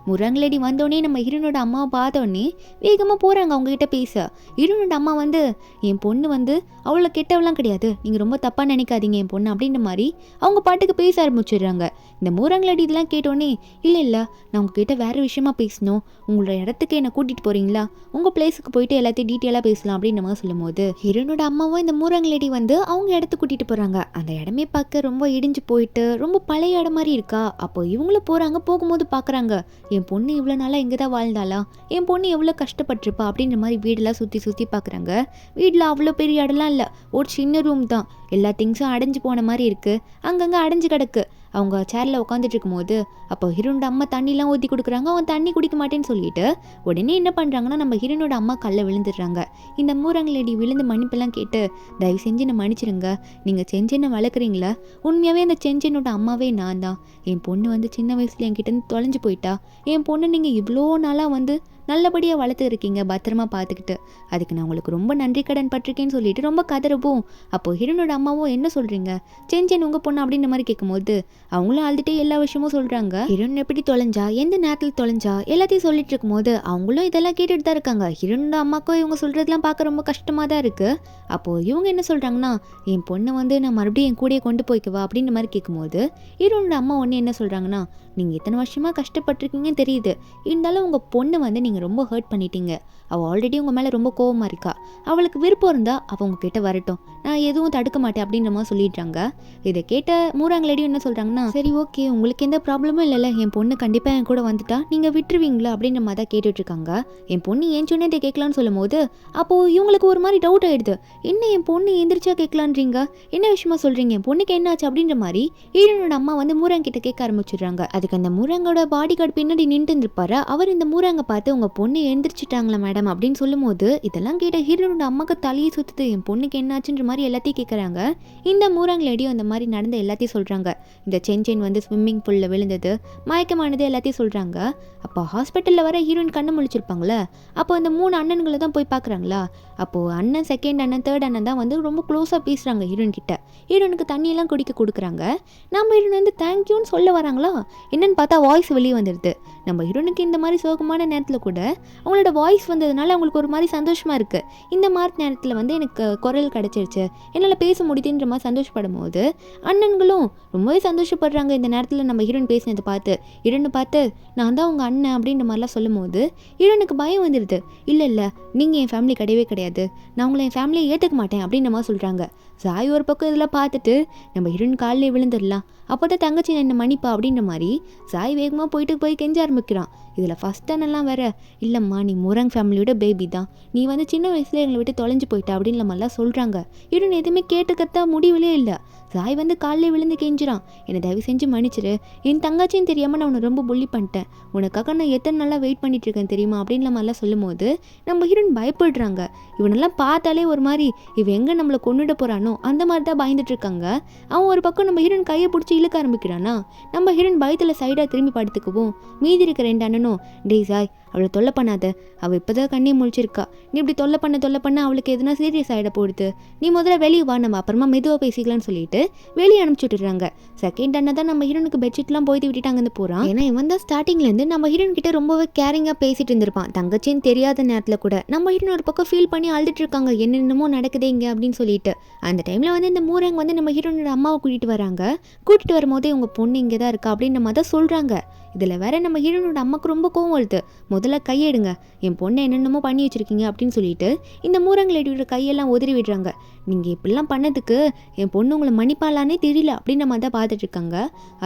முரங்களடி வந்தோடனே நம்ம ஹீரோனோட அம்மாவை பார்த்தோடனே வேகமாக போகிறாங்க அவங்ககிட்ட பேச. ஹீரோனோட அம்மா வந்து என் பொண்ணு வந்து அவ்வளோ கெட்டவெல்லாம் கிடையாது, நீங்கள் ரொம்ப தப்பாக நினைக்காதீங்க என் பொண்ணு அப்படின்ற மாதிரி அவங்க பாட்டுக்கு பேச ஆரம்பிச்சிடுறாங்க. இந்த மூரங்களடி இதெல்லாம் கேட்டோடனே இல்லை நான் உங்ககிட்ட வேறு விஷயமா பேசணும், உங்களோட இடத்துக்கு என்னை கூட்டிகிட்டு போகிறீங்களா, உங்கள் பிளேஸுக்கு போயிட்டு எல்லாத்தையும் டீட்டெயிலாக பேசலாம் அப்படின்ற மாதிரி சொல்லும்போது ஹீரோனோட அம்மாவும் இந்த மூரங்களடி வந்து அவங்க இடத்துக்கு கூட்டிகிட்டு போகிறாங்க. அந்த இடமே பார்க்க ரொம்ப இடிஞ்சு போயிட்டு ரொம்ப பழைய இடம் மாதிரி இருக்கா. அப்போ இவங்களும் போகிறாங்க. போகும்போது பார்க்குறாங்க என் பொண்ணு இவ்வளோ நாளாக இங்கே தான் வாழ்ந்தாளா, என் பொண்ணு எவ்வளோ கஷ்டப்பட்டிருப்பா அப்படின்ற மாதிரி வீடெல்லாம் சுற்றி பார்க்குறாங்க. வீட்டில் அவ்வளோ பெரிய இடம்லாம் இல்லை, ஒரு சின்ன ரூம் தான். எல்லா திங்ஸும் அடைஞ்சு போன மாதிரி இருக்குது, அங்கங்கே அடைஞ்சு கிடக்கு. அவங்க சேரில் உட்காந்துட்டு இருக்கும்போது அப்போ ஹீரோனோட அம்மா தண்ணிலாம் ஊற்றி கொடுக்குறாங்க. அவன் தண்ணி குடிக்க மாட்டேன்னு சொல்லிட்டு உடனே என்ன பண்ணுறாங்கன்னா நம்ம ஹீரோனோட அம்மா கல்ல விழுந்துடுறாங்க. இந்த மூரங்களடி விழுந்து மன்னிப்பெல்லாம் கேட்டு தயவு செஞ்சு என்னை மன்னிச்சிருங்க, நீங்கள் செஞ்சென்னை வளர்க்குறீங்களா, உண்மையாகவே அந்த செஞ்சனோட அம்மாவே நான் தான். என் பொண்ணு வந்து சின்ன வயசில் என்கிட்டேருந்து தொலைஞ்சு போயிட்டா. என் பொண்ணு நீங்கள் இவ்வளோ நாளாக வந்து நல்லபடியாக வளர்த்து இருக்கீங்க, பத்திரமா பார்த்துக்கிட்டு. அதுக்கு நான் உங்களுக்கு ரொம்ப நன்றி கடன் பட்டிருக்கேன்னு சொல்லிட்டு ரொம்ப கதறவும் அப்போது ஹீரோனோட அம்மாவும் என்ன சொல்கிறீங்க, செஞ்சன் உங்கள் பொண்ணு அப்படின்ற மாதிரி கேட்கும்போது அவங்களும் அழுதுகிட்டே எல்லா விஷயமும் சொல்கிறாங்க. ஹீரோன் எப்படி தொலைஞ்சா, எந்த நேரத்தில் தொலைஞ்சா எல்லாத்தையும் சொல்லிட்டு இருக்கும்போது அவங்களும் இதெல்லாம் கேட்டுட்டு தான் இருக்காங்க. ஹீரோனோட அம்மாக்கும் இவங்க சொல்கிறதுலாம் பார்க்க ரொம்ப கஷ்டமாக தான் இருக்குது. அப்போது இவங்க என்ன சொல்கிறாங்கன்னா என் பொண்ணை வந்து நான் மறுபடியும் என் கூடயே கொண்டு போய்க்குவா அப்படின்ற மாதிரி கேட்கும்போது ஹீரோனோட அம்மா ஒன்று என்ன சொல்கிறாங்கன்னா நீங்கள் இத்தனை வருஷமாக கஷ்டப்பட்டிருக்கீங்கன்னு தெரியுது, இருந்தாலும் உங்கள் பொண்ணை வந்து நீங்கள் ரொம்ப ஹர்ட் பண்ணிட்டீங்க. அவள் ஆல்ரெடி உங்கள் மேலே ரொம்ப கோவமாக இருக்கா, அவளுக்கு விருப்பம் இருந்தால் அவள் உங்ககிட்ட வரட்டும், நான் எதுவும் தடுக்க மாட்டேன் அப்படின்ற மாதிரி சொல்லிடுறாங்க. இதை கேட்ட மூராங்களடியும் என்ன சொல்கிறாங்கன்னா சரி ஓகே உங்களுக்கு எந்த ப்ராப்ளமும் இல்லைல்ல, என் பொண்ணு கண்டிப்பாக என் கூட வந்துட்டா நீங்கள் விட்டுருவீங்களா அப்படின்ற மாதிரி தான் கேட்டுட்ருக்காங்க. என் பொண்ணு ஏன் சொன்னதை கேட்கலான்னு சொல்லும் போது அப்போது இவங்களுக்கு ஒரு மாதிரி டவுட் ஆகிடுது. என்ன என் பொண்ணு எந்திரிச்சா கேட்கலான்றீங்க, என்ன விஷயமா சொல்கிறீங்க, என் பொண்ணுக்கு என்ன ஆச்சு அப்படின்ற மாதிரி ஹீரோனோட அம்மா வந்து மூராங்கிட்ட கேட்க ஆரம்பிச்சிடுறாங்க. அதுக்கு அந்த மூராங்கோட பாடி கார்டு பின்னாடி நின்று இருந்திருப்பாரு. அவர் இந்த மூராங்க பார்த்து உங்கள் பொண்ணு எழுந்திரிச்சிட்டாங்களா மேடம் அப்படின்னு சொல்லும் போது இதெல்லாம் கேட்ட ஹீரோனோட அம்மாக்கு தலையை சுற்றுது. என் பொண்ணுக்கு என்னாச்சுன்ற மாதிரி எல்லாத்தையும் கேட்குறாங்க. இந்த மூராங்களடியும் அந்த மாதிரி நடந்த எல்லாத்தையும் சொல்கிறாங்க. இந்த சென்சென் வந்து ஸ்விம்மிங் பூலில் விழுந்தது, மயக்கமானது எல்லாத்தையும் சொல்கிறாங்க. அப்போ ஹாஸ்பிட்டலில் வர ஹீரோயின் கண்ணு முழிச்சிருப்பாங்களே, அப்போ அந்த 3 அண்ணன்களை தான் போய் பார்க்குறாங்களா. அப்போது அண்ணன், செகண்ட் அண்ணன், தேர்ட் அண்ணன் தான் வந்து ரொம்ப க்ளோஸாக பேசுகிறாங்க ஹீரோயின் கிட்ட. ஹீரோனுக்கு தண்ணியெல்லாம் குடிக்க கொடுக்குறாங்க. நம்ம ஹீரோன் வந்து தேங்க்யூன்னு சொல்ல வராங்களா, என்னன்னு பார்த்தா வாய்ஸ் வெளியே வந்துடுது. நம்ம ஹீரோனுக்கு இந்த மாதிரி சோகமான நேரத்தில் கூட அவங்களோட வாய்ஸ் வந்ததுனால அவங்களுக்கு ஒரு மாதிரி சந்தோஷமாக இருக்குது. இந்த மாதிரி நேரத்தில் வந்து எனக்கு குரல் கிடச்சிருச்சு, என்னால் பேச முடியுதுன்ற மாதிரி சந்தோஷப்படும் போது அண்ணன்களும் ரொம்பவே சந்தோஷப்படுறாங்க. இந்த நேரத்தில் நம்ம ஹீரோயின் பேசினதை பார்த்து ஹீரோனை பார்த்து நான் தான் உங்கள் அண்ணன் அப்படின்ற மாதிரிலாம் சொல்லும் போது ஹீரோனுக்கு பயம் வந்துடுது. இல்லை நீங்கள் என் ஃபேமிலி கிடையவே கிடையாது, நான் உங்களை என் ஃபேமிலியை ஏற்றுக்க மாட்டேன் அப்படின்ற மாதிரி சொல்கிறாங்க. சாய் ஒரு பக்கம் இதெல்லாம் பார்த்துட்டு நம்ம ஹீரோயின் காலிலே விழுந்துடலாம், அப்போ தான் தங்கச்சி என்ன மன்னிப்பா அப்படின்ற மாதிரி சாய் வேகமாக போய் கெஞ்ச ஆரம்பிக்கிறான். இதில் ஃபஸ்ட் அண்ணெல்லாம் வேற இல்லைம்மா நீ முரங் ஃபேமிலியோட பேபி தான், நீ வந்து சின்ன வயசுல எங்களை விட்டு தொலைஞ்சு போயிட்டா அப்படின்ற மாதிரிலாம் சொல்கிறாங்க. ஹீரோயின் எதுவுமே கேட்டுக்கத்தா முடியவே இல்லை. சாய் வந்து காலில் விழுந்து கெஞ்சிறான், என்னை தயவு செஞ்சு மன்னிச்சிரு, என் தங்கச்சின்னு தெரியாமல் நான் உன்னை ரொம்ப புள்ளி பண்ணிட்டேன், உனக்காக நான் எத்தனை நாளாக வெயிட் பண்ணிட்டு இருக்கேன் தெரியுமா அப்படின்ற மாதிரிலாம் சொல்லும் போது நம்ம ஹீரோயின் பயப்படுறாங்க. இவனெல்லாம் பார்த்தாலே ஒரு மாதிரி இவன் எங்கே நம்மளை கொண்டுட போகிறானோ அந்த மாதிரி தான் பயந்துட்டு இருக்காங்க. அவன் ஒரு பக்கம் நம்ம ஹீரோயின் கையை பிடிச்சி இழுக்க ஆரம்பிக்கிறானா, நம்ம ஹீரோயின் பயத்தில் சைடாக திரும்பி படுத்துக்கவும் மீதி இருக்க 2 அண்ணனும் டேய் சாய் அவளை தொல்லை பண்ணாத, அவள் இப்போ தான் கண்ணே முழிச்சிருக்கா, நீ இப்படி தொல்லை பண்ண அவளுக்கு எதுனா சீரியஸ் ஆகிட போடுது, நீ முதல்ல வெளியே வா, நம்ம அப்புறமா மெதுவாக பேசிக்கலாம்னு சொல்லிட்டு வெளியே அனுப்பிச்சு விட்டுறாங்க. செகண்ட் அண்ணன் தான் நம்ம ஹீரோனுக்கு பெட்ஷீட்லாம் போய்த்து விட்டுட்டாங்கன்னு போகிறான். ஏன்னா இவன் தான் ஸ்டார்டிங்லேருந்து நம்ம ஹீரோன் கிட்ட ரொம்பவே கேரிங்காக பேசிட்டு இருந்திருப்பான். தங்கச்சின்னு தெரியாத நேரத்தில் கூட நம்ம ஹீரோன் ஒரு பக்கம் ஃபீல் பண்ணி அழுதுட்டு இருக்காங்க, என்னென்னமோ நடக்குதே இங்கே அப்படின்னு சொல்லிட்டு. அந்த டைமில் வந்து இந்த மூரங்க வந்து நம்ம ஹீரோனோட அம்மாவை கூட்டிகிட்டு வராங்க. கூட்டிகிட்டு வரும்போதே உங்கள் பொண்ணு இங்கே தான் இருக்கா அப்படின்ற மாதிரி தான் சொல்கிறாங்க. இதில் வேற நம்ம ஹீரோனோட அம்மாவுக்கு ரொம்ப கோவம் வருது. முதல்ல கையெடுங்க, என் பொண்ணை என்னென்னமோ பண்ணி வச்சுருக்கீங்க அப்படின்னு சொல்லிட்டு இந்த மூரங்களடியோட கையெல்லாம் உதறி விடுறாங்க. நீங்கள் இப்படிலாம் பண்ணதுக்கு என் பொண்ணு உங்களை மன்னிப்பாலானே தெரியல அப்படின்ற மாதிரி தான் பார்த்துட்டு இருக்காங்க.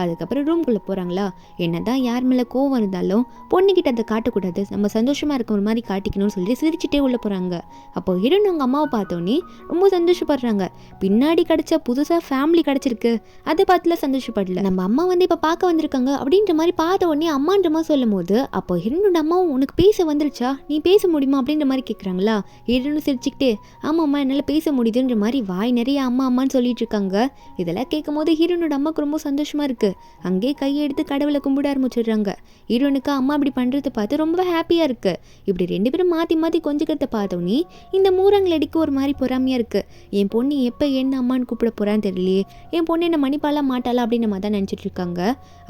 அதுக்கப்புறம் ரூம்குள்ளே போகிறாங்களா, என்ன தான் யார் மேலே கோவம் இருந்தாலும் பொண்ணுக்கிட்ட அதை காட்டக்கூடாது, நம்ம சந்தோஷமாக இருக்க ஒரு மாதிரி காட்டிக்கணும்னு சொல்லி சிரிச்சுட்டே உள்ளே போகிறாங்க. அப்போ ஹீரோன் அவங்க அம்மாவை பார்த்தோன்னே ரொம்ப சந்தோஷப்படுறாங்க. பின்னாடி கிடச்ச புதுசாக ஃபேமிலி கிடச்சிருக்கு, அதை பார்த்துல சந்தோஷப்படல. நம்ம அம்மா வந்து இப்போ பார்க்க வந்திருக்காங்க அப்படின்ற மாதிரி பார்த்த உடனே அம்மான்ற மாதிரி சொல்லும் போது அப்போ ஹீரோனோட அம்மாவும் உனக்கு பேச வந்துருச்சா, நீ பேச முடியுமா அப்படின்ற மாதிரி கேட்குறாங்களா. ஹீரோனும் சிரிச்சுக்கிட்டே ஆமாம்மா என்னால் பேச முடியுதுன்ற மாதிரி வாய் நிறைய அம்மா அம்மான்னு சொல்லிட்டு இருக்காங்க. இதெல்லாம் கேட்கும் போது ஹீரோனோட அம்மாவுக்கு ரொம்ப சந்தோஷமா இருக்கு. அங்கேயே கையை எடுத்து கடவுளை கும்பிட ஆரம்பிச்சிடுறாங்க. ஹீரோனுக்கு அம்மா அப்படி பண்ணுறதை பார்த்து ரொம்ப ஹாப்பியாக இருக்கு. இப்படி ரெண்டு பேரும் மாற்றி மாற்றி கொஞ்சக்கிறத பார்த்தோன்னே இந்த மூரங்களடிக்கு ஒரு மாதிரி பொறாமையாக இருக்கு. என் பொண்ணு எப்போ என்ன அம்மான்னு கூப்பிட போகிறான்னு தெரியலையே, என் பொண்ணு என்ன மன்னிப்பாலா மாட்டாளா அப்படின்னு நம்ம தான் நினச்சிட்டு இருக்காங்க.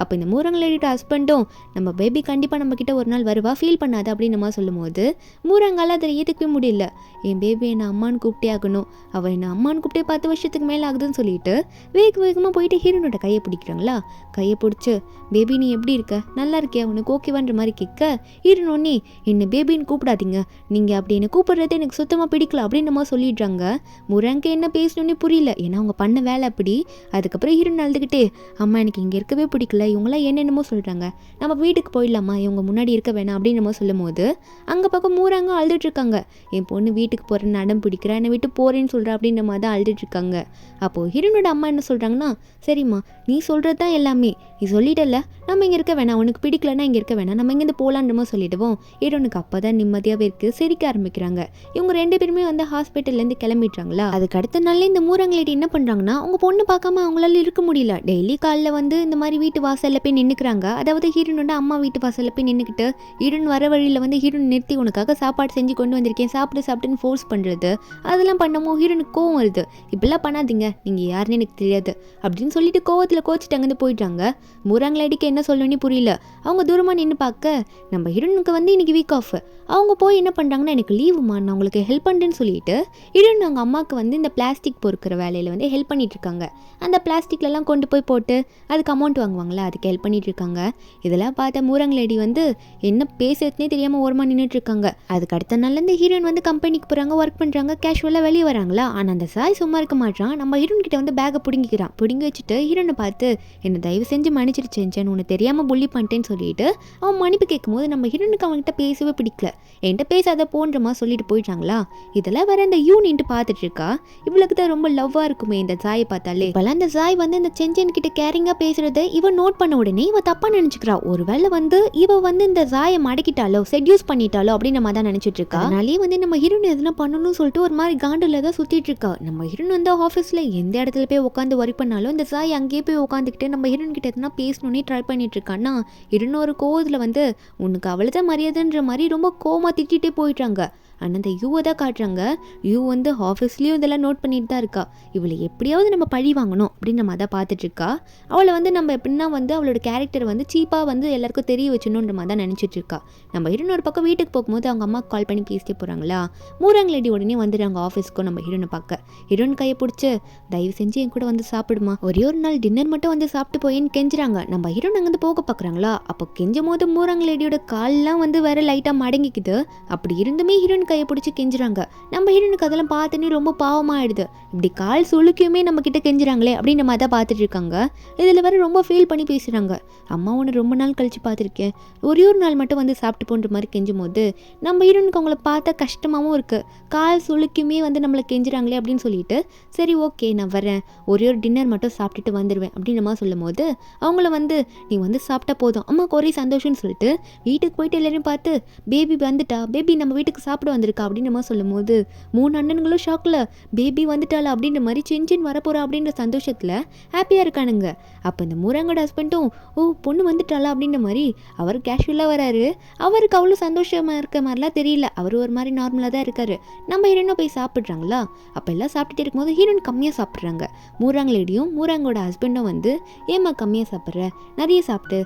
அப்போ இந்த மூரங்களடியோட ஹஸ்பண்டும் நம்ம பேபி கண்டிப்பாக நம்ம கிட்ட ஒரு நாள் வருவா, ஃபீல் பண்ணாது அப்படின்னு நம்ம சொல்லும் போது மூரங்கால அதை ஏற்றுக்கவே முடியல. என் பேபி என்னை அம்மான்னு கூப்பிட்டே ஆகணும், அவள் என்னை அம்மான்னு கூப்பிட்டே 10 வருஷத்துக்கு மேலே ஆகுதுன்னு சொல்லிட்டு வேகமாக போயிட்டு ஹீரோனோட கையை பிடிக்கிறாங்களா. கையை பிடிச்சி பேபி நீ எப்படி இருக்க, நல்லா இருக்கியா, உனக்கு ஓகேவான்ற மாதிரி கேட்க ஹீரோனே என்னை பேபின்னு கூப்பிடாதீங்க, நீங்கள் அப்படி என்னை கூப்பிடுறது எனக்கு சுத்தமாக பிடிக்கல அப்படின்னு நம்ம சொல்லிடுறாங்க. முரங்க என்ன பேசணுன்னே புரியல, ஏன்னா அவங்க பண்ண வேலை அப்படி. அதுக்கப்புறம் ஹீரோன் அழுதுகிட்டே அம்மா எனக்கு இங்கே இருக்கவே பிடிக்கல, இவங்களாம் என்னென்னமோ சொல்கிறாங்க, நம்ம வீட்டுக்கு போயிடலாமா, இவங்க முன்னாடி இருக்க வேணாம் அப்படின்னு நம்ம சொல்லும் போது அங்கே பக்கம் மூறாங்க அழுதுட்டு இருக்காங்க. என் பொண்ணு வீட்டுக்கு போகிறேன்னு அடம் பிடிக்கிறேன், என்னை விட்டு போகிறேன்னு சொல்கிறேன் அப்படின்ற மாதிரி தான் அழுதுட்டு இருக்காங்க. அப்போது ஹீரோனோட அம்மா என்ன சொல்கிறாங்கன்னா சரிம்மா நீ சொல்கிறது தான் எல்லாமே, நீ சொல்லிட்டல நம்ம இங்கே இருக்க வேணாம், உனக்கு பிடிக்கலன்னா இங்கே இருக்க வேணாம், நம்ம இங்கேருந்து போகலான்றமோ சொல்லிடுவோம். ஹீரோனுக்கு அப்போ தான் நிம்மதியாகவே இருக்குது, சிரிக்க ஆரம்பிக்கிறாங்க. இவங்க ரெண்டு பேருமே வந்து ஹாஸ்பிட்டல்லேருந்து கிளம்பிடுறாங்களா. அதுக்கு அடுத்த நாள் இந்த மூரங்களேடி என்ன பண்ணுறாங்கன்னா அவங்க பொண்ணு பார்க்காம அவங்களால இருக்க முடியல. டெய்லி காலைல வந்து இந்த மாதிரி வீட்டு வாசலில் போய் நின்றுக்கிறாங்க. அதாவது ஹீரோனோட அம்மா வீட்டு வாசலில் போய் நின்றுக்கிட்டு ஹீரோன் வர வழியில் வந்து ஹீரோன் நிறுத்தி உனக்காக சாப்பாடு செஞ்சு கொண்டு வந்திருக்கேன், சாப்பிட்டுன்னு ஃபோர்ஸ் பண்ணுறது, அதெல்லாம் பண்ணமோ ஹீரோனுக்கு கோவம் வருது. இப்படிலாம் பண்ணாதீங்க, நீங்கள் யாருன்னு எனக்கு தெரியாது அப்படின்னு சொல்லிட்டு கோவத்தில் கோச்சிட்டு அங்கேருந்து போயிட்டாங்க. மூரங்களடிக்கு என்ன சொல்லணும்னு புரியல. அவங்க தூரமாக நின்று பார்க்க நம்ம ஹீரோனுக்கு வந்து இன்னைக்கு வீக் ஆஃப். அவங்க போய் என்ன பண்ணுறாங்கன்னா எனக்கு லீவுமா நான் உங்களுக்கு ஹெல்ப் பண்ணுறேன்னு சொல்லிட்டு ஹீரோன் அவங்க அம்மாவுக்கு வந்து இந்த பிளாஸ்டிக் பொறுக்கிற வேலையில் வந்து ஹெல்ப் பண்ணிட்டு இருக்காங்க. அந்த பிளாஸ்டிக்லலாம் கொண்டு போய் போட்டு அதுக்கு அமௌண்ட் வாங்குவாங்களா, அதுக்கு ஹெல்ப் பண்ணிட்டு இருக்காங்க. இதெல்லாம் பார்த்த மூரங்களடி வந்து என்ன பேசுறதுனே தெரியாமல் ஓரமாக நின்றுட்டு இருக்காங்க. அதுக்கு அடுத்த நாள்ல இந்த ஹீரோயின் வந்து கம்பெனிக்கு போகிறாங்க, ஒர்க் பண்ணுறாங்க, கேஷுவலாக வெளியே வராங்களா. ஆனால் அந்த சாய் சும்மா இருக்க மாட்டான். நம்ம ஹீரோன் கிட்ட வந்து பேக்கை பிடுங்கிக்கிறான். பிடுங்கி வச்சுட்டு ஹீரோனை பார்த்து என்னை தயவு செஞ்சு மன்னிச்சிருச்சேன், உன்னை தெரியாமல் புள்ளி பண்ணிட்டேன்னு சொல்லிட்டு அவன் மன்னிப்பு கேட்கும்போது நம்ம ஹீரோனுக்கு அவன்கிட்ட பேசவே பிடிக்கல. என்கிட்ட பேசாத போன்றமா சொல்லிட்டு போயிட்டாங்களா. இதெல்லாம் வேற இந்த யூனிட்டு பார்த்துட்டு இருக்கா. இவளுக்கு தான் ரொம்ப லவ்வாக இருக்குமே இந்த சாயை பார்த்தாலே. இப்போல்லாம் இந்த சாய் வந்து இந்த செஞ்சன் கிட்ட கேரிங்காக பேசுறதை இவன் நோட் பண்ண உடனே இவ தப்பா நினைச்சுக்கிறா. ஒருவேளை வந்து இவ வந்து இந்த சாயை மடக்கிட்டாலோ செட்யூஸ் பண்ணிட்டாலோ அப்படின்னு நம்ம தான் நினைச்சிட்டு இருக்கா. அதனாலேயே வந்து நம்ம ஹீரோன் எதுனா பண்ணணும்னு சொல்லிட்டு ஒரு மாதிரி காண்டில் தான் சுத்திட்டு இருக்கா. நம்ம ஹீரோன் வந்து ஆஃபீஸில் எந்த இடத்துல போய் உட்காந்து ஒர்க் பண்ணாலும் இந்த சாய் அங்கேயே போய் உட்காந்துக்கிட்டு நம்ம ஹீரோன் கிட்ட எதுனா பேசணுன்னே ட்ரை பண்ணிட்டு இருக்கான்னா ஹீரோன் ஒரு கோவத்தில் வந்து உனக்கு அவ்வளோதான் மரியாதைன்ற மாதிரி ரொம்ப கோவமாக திட்டிகிட்டே போயிட்டாங்க. ஆனால் அந்த யூவை தான் காட்டுறாங்க. யூ வந்து ஆஃபீஸ்லேயும் இதெல்லாம் நோட் பண்ணிட்டு தான் இருக்கா. இவளை எப்படியாவது நம்ம பழி வாங்கணும் அப்படின்னு நம்ம தான் பார்த்துட்டு இருக்கா. அவளை வந்து நம்ம எப்படின்னா வந்து அவளோட கேரக்டர் வந்து சீப்பாக வந்து எல்லாருக்கும் தெரிய வச்சணுன்ற மாதிரி தான் நினச்சிட்டு இருக்கா. நம்ம ஹீரோன் ஒரு பக்கம் வீட்டுக்கு போகும்போது அவங்க அம்மாவுக்கு கால் பண்ணி பேசிட்டே போகிறாங்களா. மூரங்களடி உடனே வந்துடுறாங்க ஆஃபீஸ்க்கும் நம்ம ஹீரோனை பார்க்க. ஹீரோன் கையை பிடிச்சி தயவு செஞ்சு என் கூட வந்து சாப்பிடுமா, ஒரே ஒரு நாள் டின்னர் மட்டும் வந்து சாப்பிட்டு போயின்னு கெஞ்சுறாங்க. நம்ம ஹீரோன் அங்கேருந்து போக பார்க்குறாங்களா. அப்போ கெஞ்சும் போது மூரங்களடியோட கால்லாம் வந்து வேற லைட்டாக மடங்கிக்குது. அப்படி இருந்துமே ஹீரோன் கையை பிடிச்சி கெஞ்சுறாங்க. நம்ம ஹீரோனுக்கு அதெல்லாம் பார்த்தோன்னே ரொம்ப பாவமாயிடுது. இப்படி கால் சுளுக்கியுமே நம்ம கிட்ட கெஞ்சுறாங்களே அப்படின்னு நம்ம தான் பார்த்துட்டு இருக்காங்க. இதில் வேற ரொம்ப ஃபீல் பண்ணி பேசுகிறாங்க. அம்மா ஒன்று ரொம்ப நாள் கழிச்சு பார்த்துருக்கேன், ஒரே ஒரு நாள் மட்டும் வந்து சாப்பிட்டு போன்ற மாதிரி கெஞ்சும் போது நம்ம ஹீரோனுக்கு அவங்கள பார்த்தா கஷ்டமாகவும் இருக்குது. கால் சுளுக்கியுமே வந்து நம்மளை கெஞ்சுறாங்களே அப்படின்னு சொல்லிட்டு சரி ஓகே நான் வரேன், ஒரே ஒரு டின்னர் மட்டும் சாப்பிட்டுட்டு வந்துடுவேன் அப்படின்னு நம்ம சொல்லும் போது அவங்கள வந்து நீ வந்து சாப்பிட்டா போதும் அம்மாவுக்கு ஒரே சந்தோஷம்னு சொல்லிட்டு வீட்டுக்கு போயிட்டு எல்லாரையும் பார்த்து பேபி வந்துட்டா, பேபி நம்ம வீட்டுக்கு சாப்பிட வந்திருக்கா அப்படின்னு நம்ம சொல்லும் போது 3 அண்ணன்களும் ஷாக்கில் பேபி வந்துட்டாளா அப்படின்ற மாதிரி சின்சின் வரப்போறா அப்படின்ற சந்தோஷத்தில் ஹாப்பியாக இருக்கானுங்க. அப்போ இந்த மூரங்கோட ஹஸ்பண்டும் ஓ பொண்ணு வந்துட்டாளா அப்படின்ற மாதிரி அவர் கேஷுவலாக வராரு. அவருக்கு அவ்வளோ சந்தோஷமாக இருக்க மாதிரிலாம் தெரியல, அவர் ஒரு மாதிரி நார்மலாக தான் இருக்காரு. நம்ம ஹீரோனும் போய் சாப்பிட்றாங்களா. அப்போ எல்லாம் சாப்பிட்டுட்டு இருக்கும்போது ஹீரோன் கம்மியாக சாப்பிட்றாங்க. மூராங்கலேடியும் மூராங்கோட ஹஸ்பண்டும் வந்து ஏமா கம்மியாக சாப்பிட்ற, நிறைய சாப்பிட்டு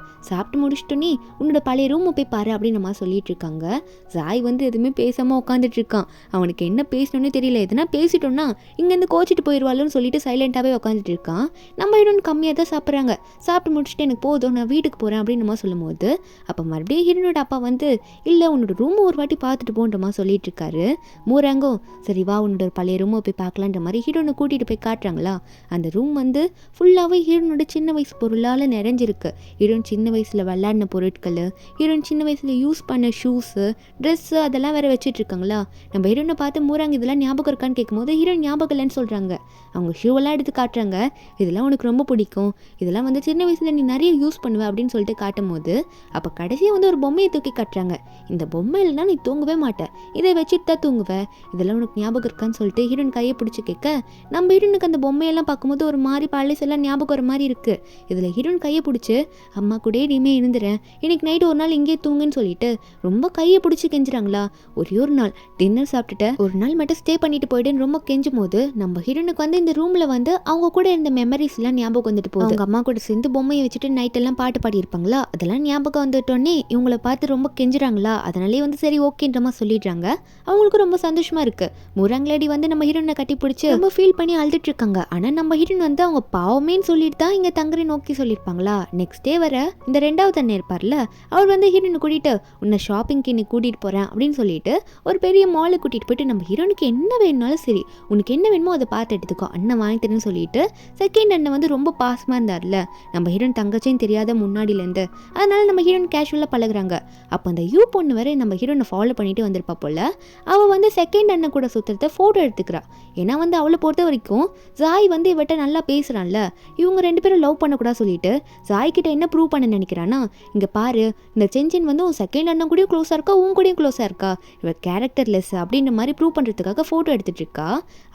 முடிச்சிட்டோன்னே உன்னோட பழைய ரூமை போய் பாரு அப்படின்னு நம்ம சொல்லிட்டு இருக்காங்க. சாய் வந்து எதுவுமே பேசாமல் சந்தோஷமாக உட்காந்துட்டு இருக்கான். அவனுக்கு என்ன பேசணும்னு தெரியல. எதுனா பேசிட்டோம்னா இங்கேருந்து கோச்சிட்டு போயிடுவாளுன்னு சொல்லிட்டு சைலண்ட்டாகவே உட்காந்துட்டு இருக்கான். நம்ம ஹீரோயின் கம்மியாக தான் சாப்பிட்றாங்க. சாப்பிட்டு முடிச்சுட்டு எனக்கு போதும், நான் வீட்டுக்கு போகிறேன் அப்படின்னு நம்ம சொல்லும்போது அப்போ மறுபடியும் ஹீரோனோட அப்பா வந்து இல்லை உன்னோட ரூமை ஒரு வாட்டி பார்த்துட்டு போன்றமா சொல்லிட்டு இருக்காரு. மூராங்கோ சரி வா உன்னோட ஒரு பழைய ரூமை போய் பார்க்கலான்ற மாதிரி ஹீரோனை கூட்டிகிட்டு போய் காட்டுறாங்களா. அந்த ரூம் வந்து ஃபுல்லாகவே ஹீரோனோட சின்ன வயசு பொருளால் நிறைஞ்சிருக்கு. ஹீரோயின் சின்ன வயசில் விளையாடின பொருட்கள், ஹீரோயின் சின்ன வயசில் யூஸ் பண்ண ஷூஸு, ட்ரெஸ்ஸு அதெல்லாம் வேறு வச்சுட்டு இருக்காங்களா. நம்ம ஹீரோனை பார்த்து மூறாங்க இதெல்லாம் ஞாபகம் இருக்கான்னு கேட்கும்போது ஹீரோயின் ஞாபகம் இல்லைன்னு சொல்கிறாங்க. அவங்க ஷூவெல்லாம் எடுத்து காட்டுறாங்க. இதெல்லாம் உனக்கு ரொம்ப பிடிக்கும், இதெல்லாம் வந்து சின்ன வயசில் நீ நிறைய யூஸ் பண்ணுவ அப்படின்னு சொல்லிட்டு காட்டும் போது அப்போ கடைசியாக வந்து ஒரு பொம்மையை தூக்கி காட்டுறாங்க. இந்த பொம்மை இல்லைனா நீ தூங்கவே மாட்டேன், இதை வச்சுட்டு தான் தூங்குவேன், இதெல்லாம் உனக்கு ஞாபகம் இருக்கான்னு சொல்லிட்டு ஹீரோயின் கையை பிடிச்சி கேட்க நம்ம ஹீரோனுக்கு அந்த பொம்மையெல்லாம் பார்க்கும்போது ஒரு மாதிரி பழசு எல்லாம் ஞாபகம் வர மாதிரி இருக்குது. இதில் ஹீரோயின் கையை பிடிச்சி அம்மா கூட இனிமே இருந்துறேன், இன்னைக்கு நைட்டு ஒரு நாள் இங்கேயே தூங்குன்னு சொல்லிட்டு ரொம்ப கையை பிடிச்சி கெஞ்சுறாங்களா. ஒரே ஒரு நாள் டின்னர் சாப்பிட்டுட்டு ஒரு நாள் மட்டும் ஸ்டே பண்ணிட்டு போயிடுன்னு ரொம்ப கெஞ்சும் போது நம்ம ஹீரோனுக்கு வந்து இந்த ரூமில் வந்து அவங்க கூட இருந்த மெமரிஸ்லாம் ஞாபகம் வந்துட்டு போகுது. அவங்க அம்மா கூட சேர்ந்து பொம்மையை வச்சுட்டு நைட்டெல்லாம் பாட்டு பாடியிருப்பாங்களா, அதெல்லாம் ஞாபகம் வந்துட்டோன்னே இவங்களை பார்த்து ரொம்ப கெஞ்சுறாங்களா. அதனாலே வந்து சரி ஓகேன்ற மாதிரி சொல்லிடுறாங்க. அவங்களுக்கு ரொம்ப சந்தோஷமா இருக்கு. மூராங்களேடி வந்து நம்ம ஹீரோனை கட்டி பிடிச்சி ரொம்ப ஃபீல் பண்ணி அழுதுட்டு இருக்காங்க. ஆனால் நம்ம ஹீரோன் வந்து அவங்க பாவமேன்னு சொல்லிட்டு தான் இங்கே தங்கரை நோக்கி சொல்லியிருப்பாங்களா. நெக்ஸ்ட் டே வர இந்த ரெண்டாவது அண்ணன் இருப்பார்ல, அவர் வந்து ஹீரோனை கூட்டிட்டு உன்னை ஷாப்பிங்க்கு இன்னைக்கு கூட்டிகிட்டு போகிறேன் அப்படின்னு சொல்லிட்டு ஒரு பெரிய மாலுக்கு கூட்டிகிட்டு போயிட்டு நம்ம ஹீரோனுக்கு என்ன வேணும்னாலும் சரி உனக்கு என்ன வேணுமோ அதை பார்த்து எடுத்துக்கோ அண்ணன் வாங்கி தரேன்னு சொல்லிட்டு செகண்ட் அண்ணன் வந்து ரொம்ப பாசமாக இருந்தார்ல. நம்ம ஹீரோன் தங்கச்சின்னு தெரியாத முன்னாடியிலேருந்து அதனால நம்ம ஹீரோன் கேஷுவலாக பழகுறாங்க. அப்போ அந்த யூ பொண்ணு வேற நம்ம ஹீரோனை ஃபாலோ பண்ணிட்டு வந்திருப்பா போல. அவள் வந்து செகண்ட் அண்ணன் கூட சுற்றுறத ஃபோட்டோ எடுத்துக்கிறா. ஏன்னா வந்து அவளை பொறுத்த வரைக்கும் ஜாய் வந்து இவட்ட நல்லா பேசுகிறான்ல, இவங்க ரெண்டு பேரும் லவ் பண்ணக்கூடாது சொல்லிட்டு ஜாய் கிட்ட என்ன ப்ரூவ் பண்ண நினைக்கிறான்னா, இங்கே பாரு இந்த சென்சின் வந்து உன் செகண்ட் அண்ணன் கூடயும் க்ளோஸாக இருக்கா, உன் கூடயும் க்ளோஸாக இருக்கா, இவள் கேரக்டர்லெஸ் அப்படின்ற மாதிரி ப்ரூவ் பண்ணுறதுக்காக ஃபோட்டோ எடுத்துகிட்டு இருக்கா.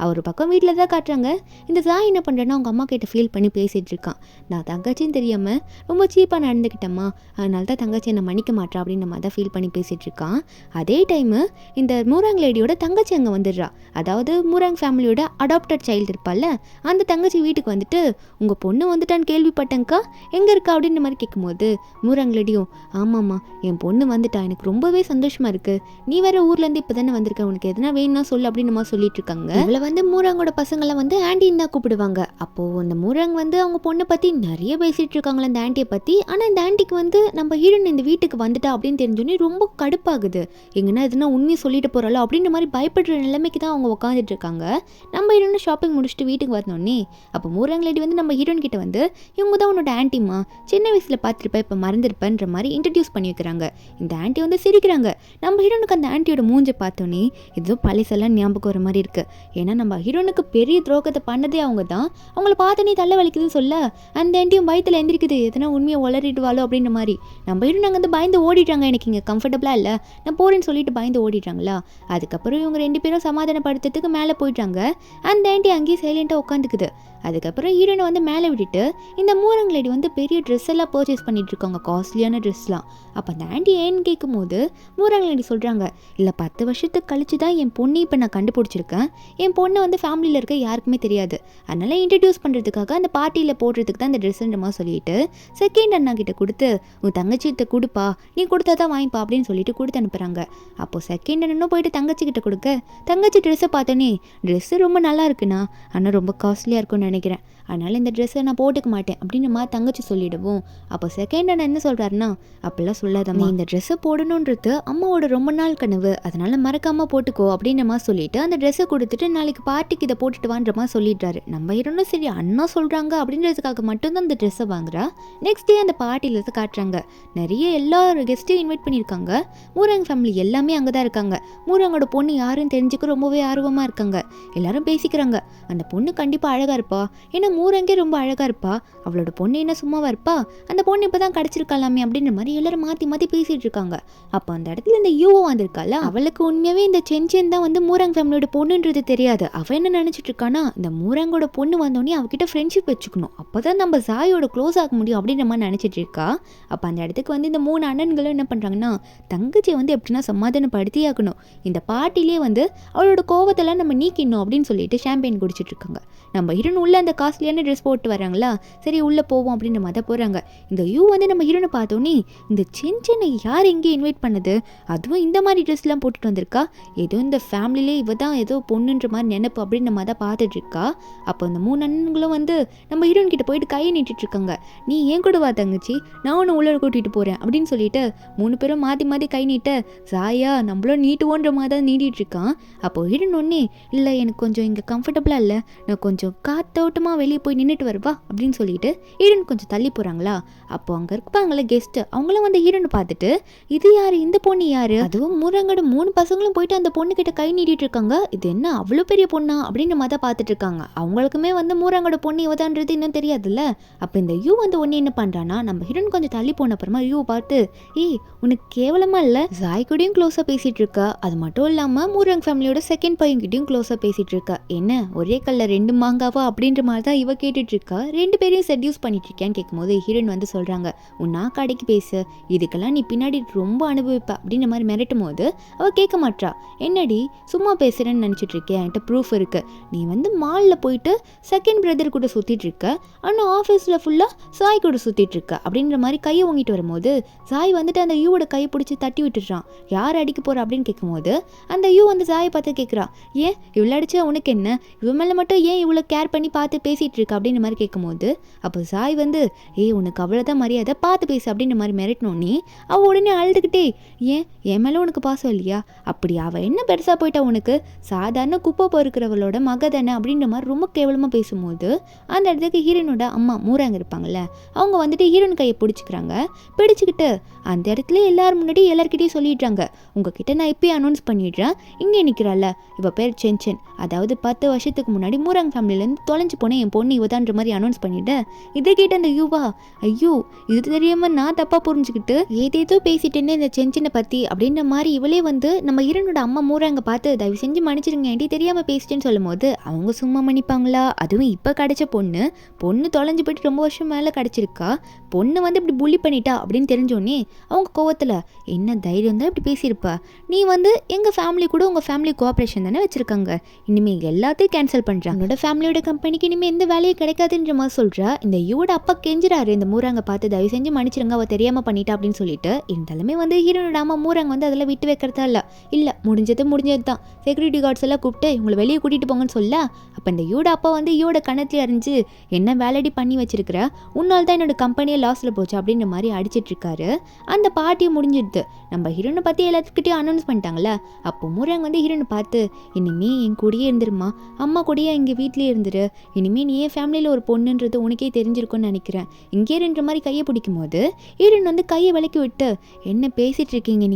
அவர் பக்கம் வீட்டில் தான் காட்டுறாங்க. இந்த ஜாய் என்ன பண்ணுறேன்னா அவங்க அம்மா கிட்ட ஃபீல் பண்ணி பேசிகிட்டு இருக்கான். நான் தங்கச்சின்னு தெரியாமல் ரொம்ப சீப்பாக நடந்துக்கிட்டேம்மா, அதனால தான் தங்கச்சி என்னை மன்னிக்க மாட்டா அப்படின்னு நம்ம தான் ஃபீல் பண்ணி பேசிகிட்டு இருக்கான். அதே டைமு இந்த மூராங் லேடியோட தங்கச்சி அங்கே வந்துடுறா. அதாவது மூராங் ஃபேமிலியோட அடாப்டட் சைல்டு இருப்பாள்ல, அந்த தங்கச்சி வீட்டுக்கு வந்துட்டு உங்கள் பொண்ணு வந்துட்டான்னு கேள்விப்பட்டேங்க்கா, எங்கே இருக்கா அப்படின்ற மாதிரி கேட்கும்போது மூராங் லேடியும் ஆமாம்மா என் பொண்ணு வந்துட்டா, எனக்கு ரொம்பவே சந்தோஷமாக இருக்குது, நீ வேற ஊர்லேருந்து இப்போ தானே வந்திருக்க, உனக்கு எதனா வேணும்னா சொல்லு அப்படின்னு நம்ம சொல்லிட்டு இருக்காங்க. இவளை வந்து மூராங்கோட பசங்களை வந்து ஆண்டின்னு தான் கூப்பிடுவாங்க. அப்போது அந்த மூராங் வந்து அவங்க பொண்ணை பற்றி நிறைய பேசிகிட்டு இருக்காங்களா அந்த ஆண்டியை பற்றி. ஆனால் இந்த ஆண்டிக்கு வந்து நம்ம ஹீரோயின் இந்த வீட்டுக்கு வந்துட்டா அப்படின்னு தெரிஞ்சோன்னே ரொம்ப கடுப்பாகுது. எங்கன்னா எதுனா உண்மையை சொல்லிட்டு போகிறாளோ அப்படின்ற மாதிரி பயப்படுற நிலைமைக்கு தான் அவங்க உட்காந்துட்டு இருக்காங்க. நம்ம ஹீரோயின் ஷாப்பிங் முடிச்சுட்டு வீட்டுக்கு வரணுன்னே அப்போ மூராங் லேடி வந்து நம்ம ஹீரோயின் கிட்ட வந்து இவங்க தான் உன்னோட ஆண்டிமா, சின்ன வயசில் பார்த்துருப்பேன் இப்போ மறந்துருப்பேன்ற மாதிரி இன்ட்ரடியூஸ் பண்ணி வைக்கிறாங்க. இந்த ஆண்டி வந்து சிரிக்கிறாங்க. நம்ம ஹீரோனுக்கு அந்த ஆண்டியோட மூஞ்சை பார்த்தோன்னே ஏதோ பழசெல்லாம் ஞாபகம் வர மாதிரி இருக்குது. ஏன்னா நம்ம ஹீரோனுக்கு பெரிய துரோகத்தை பண்ணதே அவங்க தான். அவங்கள பார்த்தோன்னே தலை வலிக்குதுன்னு சொல்ல அந்த ஆண்டியும் பயத்தில் எந்திரிக்குது, எதனா உண்மையை உளறிடுவாளோ அப்படின்ற மாதிரி. நம்ம ஹீரோன் அங்கே வந்து பயந்து ஓடிட்டாங்க, எனக்கு இங்கே கம்ஃபர்டபுளாக இல்லை நான் போகிறேன்னு சொல்லிட்டு பயந்து ஓடிட்டாங்களா. அதுக்கப்புறம் இவங்க ரெண்டு பேரும் சமாதானப்படுத்துறதுக்கு மேலே போயிட்டாங்க. அந்த ஆண்டி அங்கேயே சைலண்ட்டாக உட்காந்துக்குது. அதுக்கப்புறம் ஹீரோனை வந்து மேலே விட்டுட்டு இந்த மூராங் லேடி வந்து பெரிய ட்ரெஸ் எல்லாம் பர்ச்சேஸ் பண்ணிட்டு இருக்காங்க, காஸ்ட்லியான ட்ரெஸ்லாம். அப்போ அந்த ஆண்டி ஏன்னு கேட்கும் போது மூராங் லேடி சொல்கிறாங்க, இல்லை 10 வருஷத்துக்கு கழிச்சு தான் என் பொண்ணு இப்போ நான் கண்டுபிடிச்சிருக்கேன், என் பொண்ணை வந்து ஃபேமிலியில் இருக்க யாருக்குமே தெரியாது, அதனால் இன்ட்ரடியூஸ் பண்ணுறதுக்காக அந்த பார்ட்டியில் போடுறதுக்கு தான் அந்த ட்ரெஸ்ன்ற மாதிரி சொல்லிட்டு செகண்ட் அண்ணா கிட்ட கொடுத்து உன் தங்கச்சிகிட்ட கொடுப்பா, நீ கொடுத்தா தான் வாங்கிப்பா அப்படின்னு சொல்லிட்டு கொடுத்து அனுப்புகிறாங்க. அப்போது செகண்ட் அண்ணனும் போயிட்டு தங்கச்சி கிட்ட கொடுக்க தங்கச்சி ட்ரெஸ்ஸை பார்த்தோன்னே ட்ரெஸ்ஸு ரொம்ப நல்லா இருக்குண்ணா, ஆனால் ரொம்ப காஸ்ட்லியாக இருக்கும்னு நினைக்கிறேன், அதனால் இந்த ட்ரெஸ்ஸை நான் போட்டுக்க மாட்டேன் அப்படின்னு மாதிரி தங்கச்சி சொல்லிடுவோம். அப்போ செகண்ட் அண்ணன் என்ன சொல்கிறாருன்னா, அப்படிலாம் சொல்லாதம்மா, இந்த ட்ரெஸ்ஸை போடணுன்றது அம்மாவோட ரொம்ப நாள் கனவு, அதனால் மறக்காமல் போட்டுக்கோ அப்படின்ற மாதிரி சொல்லிட்டு அந்த ட்ரெஸ்ஸை கொடுத்துட்டு நாளைக்கு பார்ட்டிக்கு இதை போட்டுட்டு வான்ற மாதிரி சொல்லிடுறாரு. நம்ம ஹீரோனும் சரி அண்ணா சொல்கிறாங்க அப்படின்றதுக்காக மட்டும்தான் அந்த ட்ரெஸ்ஸை வாங்குறா. நெக்ஸ்ட் டே அந்த பார்ட்டியில் இருந்து காட்டுறாங்க. நிறைய எல்லா கெஸ்ட்டையும் இன்வைட் பண்ணியிருக்காங்க. மூராங் ஃபேமிலி எல்லாமே அங்கே தான் இருக்காங்க. மூராங்கோட பொண்ணு யாருன்னு தெரிஞ்சுக்க ரொம்பவே ஆர்வமாக இருக்காங்க. எல்லாரும் பேசிக்கிறாங்க, அந்த பொண்ணு கண்டிப்பாக அழகாக இருப்பா, ஏன்னா மூராங்கே ரொம்ப அழகாக இருப்பா, அவளோட பொண்ணு என்ன சும்மாவா இருப்பா, அந்த பொண்ணு இப்போ தான் கிடச்சிருக்கலாமே அப்படின்ற மாதிரி எல்லாரும் மாற்றி மாற்றி பேசிகிட்டு இருக்காங்க. அப்போ அந்த இடத்துல இந்த யூவோ வந்திருக்கால, அவளுக்கு உண்மையாகவே இந்த சென்சியன் தான் வந்து மூராங் ஃபேமிலியோட பொண்ணுன்றது தெரியாது. அவள் என்ன நினச்சிட்டு இருக்கானா, இந்த மூராங்கோட பொண்ணு வந்தோடனே அவகிட்ட ஃப்ரெண்ட்ஷிப் வச்சுக்கணும், அப்போ தான் நம்ம ஜாயோட க்ளோஸ் ஆக முடியும் அப்படின்ற மாதிரி நினச்சிட்டு இருக்கா. அப்போ அந்த இடத்துக்கு வந்து இந்த 3 அண்ணன்களும் என்ன பண்ணுறாங்கன்னா, தங்கச்சியை வந்து எப்படின்னா சமாதானப்படுத்தி ஆகணும், இந்த பார்ட்டிலே வந்து அவளோட கோவத்தெல்லாம் நம்ம நீக்கிடணும் அப்படின்னு சொல்லிட்டு ஷாம்பெயின் குடிச்சிட்டு இருக்காங்க. நம்ம ஹீரோன் உள்ள அந்த காஸ்ட்லியான மாதிரியான ட்ரெஸ் போட்டு வராங்களா, சரி உள்ளே போவோம் அப்படின்ற மாதிரி போகிறாங்க. இந்த யூ வந்து நம்ம ஹீரோனை பார்த்தோன்னே இந்த சென்னை யார் எங்கே இன்வைட் பண்ணது, அதுவும் இந்த மாதிரி ட்ரெஸ்லாம் போட்டுட்டு வந்திருக்கா, ஏதோ இந்த ஃபேமிலியிலே இவ தான் ஏதோ பொண்ணுன்ற மாதிரி நினைப்பு அப்படின்னு நம்ம தான் பார்த்துட்டு இருக்கா. அப்போ இந்த 3 அண்ணன்களும் வந்து நம்ம ஹீரோயின் கிட்ட போயிட்டு கையை நீட்டிட்டு இருக்காங்க. நீ ஏன் கூட வா தங்கச்சி, நான் உன்னை உள்ள கூட்டிகிட்டு போகிறேன் அப்படின்னு சொல்லிட்டு 3 பேரும் மாற்றி மாற்றி கை நீட்ட சாயா நம்மளும் நீட்டுவோன்ற மாதிரி தான் நீட்டிட்டு இருக்கான். அப்போ ஹீரோயின் ஒன்னே இல்லை எனக்கு கொஞ்சம் இங்கே கம்ஃபர்டபுளாக இல்லை, நான் கொஞ்சம் காத்தோட்டமாக வெளியே போய் நின்றுட்டு வருவா அப்படின்னு சொல்லிட்டு ஹீரோயின் கொஞ்சம் தள்ளி போகிறாங்களா. அப்போ அங்கே இருப்பாங்களே கெஸ்ட்டு, அவங்களும் வந்து ஹீரோனை பார்த்துட்டு இது யார், இந்த பொண்ணு யார், அதுவும் மூரங்கட 3 பசங்களும் போயிட்டு அந்த பொண்ணு கிட்ட கை நீட்டிட்டு இருக்காங்க. இது என்ன அவ்வளோ பெரிய பொண்ணா அப்படின்னு மாதிரி தான் பார்த்துட்டு இருக்காங்க. அவங்களுக்குமே வந்து மூரங்கட பொண்ணு இவதான்றது இன்னும் தெரியாதுல்ல. அப்போ இந்த யூ வந்து ஒன்று என்ன பண்ணுறான்னா, நம்ம ஹீரோன் கொஞ்சம் தள்ளி போன அப்புறமா யூ பார்த்து ஏய் உனக்கு கேவலமா இல்லை, ஜாய் கூடயும் க்ளோஸாக பேசிகிட்டு இருக்கா, அது மட்டும் இல்லாமல் மூரங் ஃபேமிலியோட செகண்ட் பையன்கிட்டையும் க்ளோஸாக பேசிகிட்டு இருக்கா, என்ன ஒரே கல்ல 2 மாங்காவா அப்படின்ற மாதிரி தான் இவ கேட்டுட்டு இருக்கா. 2 பேரையும் செட்யூஸ் பண்ணிட்டு இருக்கியான்னு கேட்கும்போது ஹீரோயின் வந்து சொல்கிறாங்க, உன்னா கடைக்கு பேசு, இதுக்கெல்லாம் நீ பின்னாடி ரொம்ப அனுபவிப்ப அப்படின்ற மாதிரி மிரட்டும் போது அவள் கேட்க மாட்டா. என்னடி சும்மா பேசுகிறேன்னு நினச்சிட்டு இருக்கேன், என்கிட்ட ப்ரூஃப் இருக்குது, நீ வந்து மாலில் போயிட்டு செகண்ட் பிரதர் கூட சுற்றிட்டு இருக்க, ஆனால் ஆஃபீஸில் ஃபுல்லாக சாய் கூட சுற்றிட்டு இருக்க அப்படின்ற மாதிரி கையை வாங்கிட்டு வரும்போது சாய் வந்துட்டு அந்த யூவோட கையை பிடிச்சி தட்டி விட்டுடுறான். யார் அடிக்க போகிற அப்படின்னு கேட்கும்போது அந்த யூ வந்து சாயை பார்த்து கேட்குறா, ஏன் இவ்வளோ அடிச்சா உனக்கு என்ன, இவன் மேலே மட்டும் ஏன் இவ்வளோ கேர் பண்ணி பார்த்து பேசிகிட்டு இருக்க அப்படின்ற மாதிரி கேட்கும்போது அப்போ சாய் வந்து உனக்கு அவ்வளோதான் மரியாதை, பார்த்து பேசு அப்படின்ற மாதிரி மிரட்டினோன்னே அவள் உடனே அழுதுகிட்டே ஏன் என் மேலே உனக்கு பாசம் இல்லையா, அப்படி அவள் என்ன பெருசாக போயிட்டா உனக்கு, சாதாரண குப்பை பொறுக்கிறவளோட மக தானே அப்படின்ற மாதிரி ரொம்ப கேவலமாக பேசும்போது அந்த இடத்துக்கு ஹீரோனோட அம்மா மூராங்க இருப்பாங்கல்ல, அவங்க வந்துட்டு ஹீரோன் கையை பிடிச்சிக்கிட்டு அந்த இடத்துல எல்லாரும் முன்னாடி எல்லாருக்கிட்டையும் சொல்லிடுறாங்க, உங்ககிட்ட நான் இப்பயே அனௌன்ஸ் பண்ணிடுறேன், இங்கே நிற்கிறாள் இவ பேர் சென்சன், அதாவது 10 வருஷத்துக்கு முன்னாடி மூராங் ஃபேமிலியிலேருந்து தொலைஞ்சு போனேன் என் பொண்ணு இவதான்ற மாதிரி அனௌன்ஸ் பண்ணிட்டேன். இதை கேட்ட அந்த யூவா ஐயோ இது தெரியாமல் நான் தப்பாக புரிஞ்சுக்கிட்டு ஏதேதோ பேசிட்டேன்னு இந்த சென்சனை பற்றி அப்படின்ற மாதிரி இவளே வந்து நம்ம ஹீரோனோட அம்மா மூராங்க பார்த்து தயவு செஞ்சு மன்னிச்சிருங்க ஏன்டி தெரியாமல் பேசிட்டேன்னு சொல்லும் போது அவங்க சும்மா மன்னிப்பாங்களா, அதுவும் இப்போ கிடைச்ச பொண்ணு தொலைஞ்சு போயிட்டு ரொம்ப வருஷம் மேலே கிடச்சிருக்கா, பொண்ணு வந்து இப்படி புள்ளி பண்ணிட்டா அப்படின்னு தெரிஞ்சோடனே அவங்க கோவத்தில் என்ன தைரியம் தான் இப்படி பேசியிருப்பா, நீ வந்து எங்கள் ஃபேமிலி கூட உங்கள் ஃபேமிலி கோஆப்ரேஷன் தானே வச்சுருக்காங்க, இனிமேல் எல்லாத்தையும் கேன்சல் பண்ணுறாங்க, என்னோட ஃபேமிலியோட கம்பெனிக்கு இனிமேல் எந்த வேலையும் கிடைக்காதுன்ற மாதிரி சொல்கிறா. இந்த யூவோட அப்பா கெஞ்சிறாரு இந்த மூராங்க பார்த்து தயவு செஞ்சு மன்னிச்சிருங்க அவள் தெரியாமல் பண்ணிட்டா அப்படின்னு சொல்லிட்டு. இருந்தாலுமே வந்து ஹீரோனோட அம்மா மூராங்க வந்து அதில் விட்டு வைக்கிறதா இல்லை முடிஞ்சது தான், செக்யூரிட்டி கார்ட்ஸ் எல்லாம் கூப்பிட்டு இவங்களை வெளியே கூட்டிகிட்டு போங்கன்னு சொல்ல. அப்போ இந்த யூட அப்பா வந்து யூட கணத்தில் அறிஞ்சு என்ன வேலைடி பண்ணி வச்சிருக்கிற, உன்னால் தான் என்னோட கம்பெனியை லாஸில் போச்சு அப்படின்ற மாதிரி அடிச்சிட்டு இருக்காரு. அந்த பார்ட்டியை முடிஞ்சிடுது. நம்ம ஹீரோனை பற்றி எல்லாத்துக்கிட்டையும் அனௌன்ஸ் பண்ணிட்டாங்களே. அப்போ மூராங்க வந்து ஹீரோனை பார்த்து இனிமே என் கூடயே இருந்துருமா, அம்மா கூடயே எங்கள் வீட்லேயே இருந்துரு, இனிமேல் நீ என் ஃபேமிலியில் ஒரு பொண்ணுன்றது உனக்கே தெரிஞ்சிருக்கும்னு நினைக்கிறேன், இங்கே இருன்ற மாதிரி கையை பிடிக்கும் போது ஹீரோன் வந்து கையை விலக்கி விட்டு என்ன பேசிகிட்டு இருக்கீங்க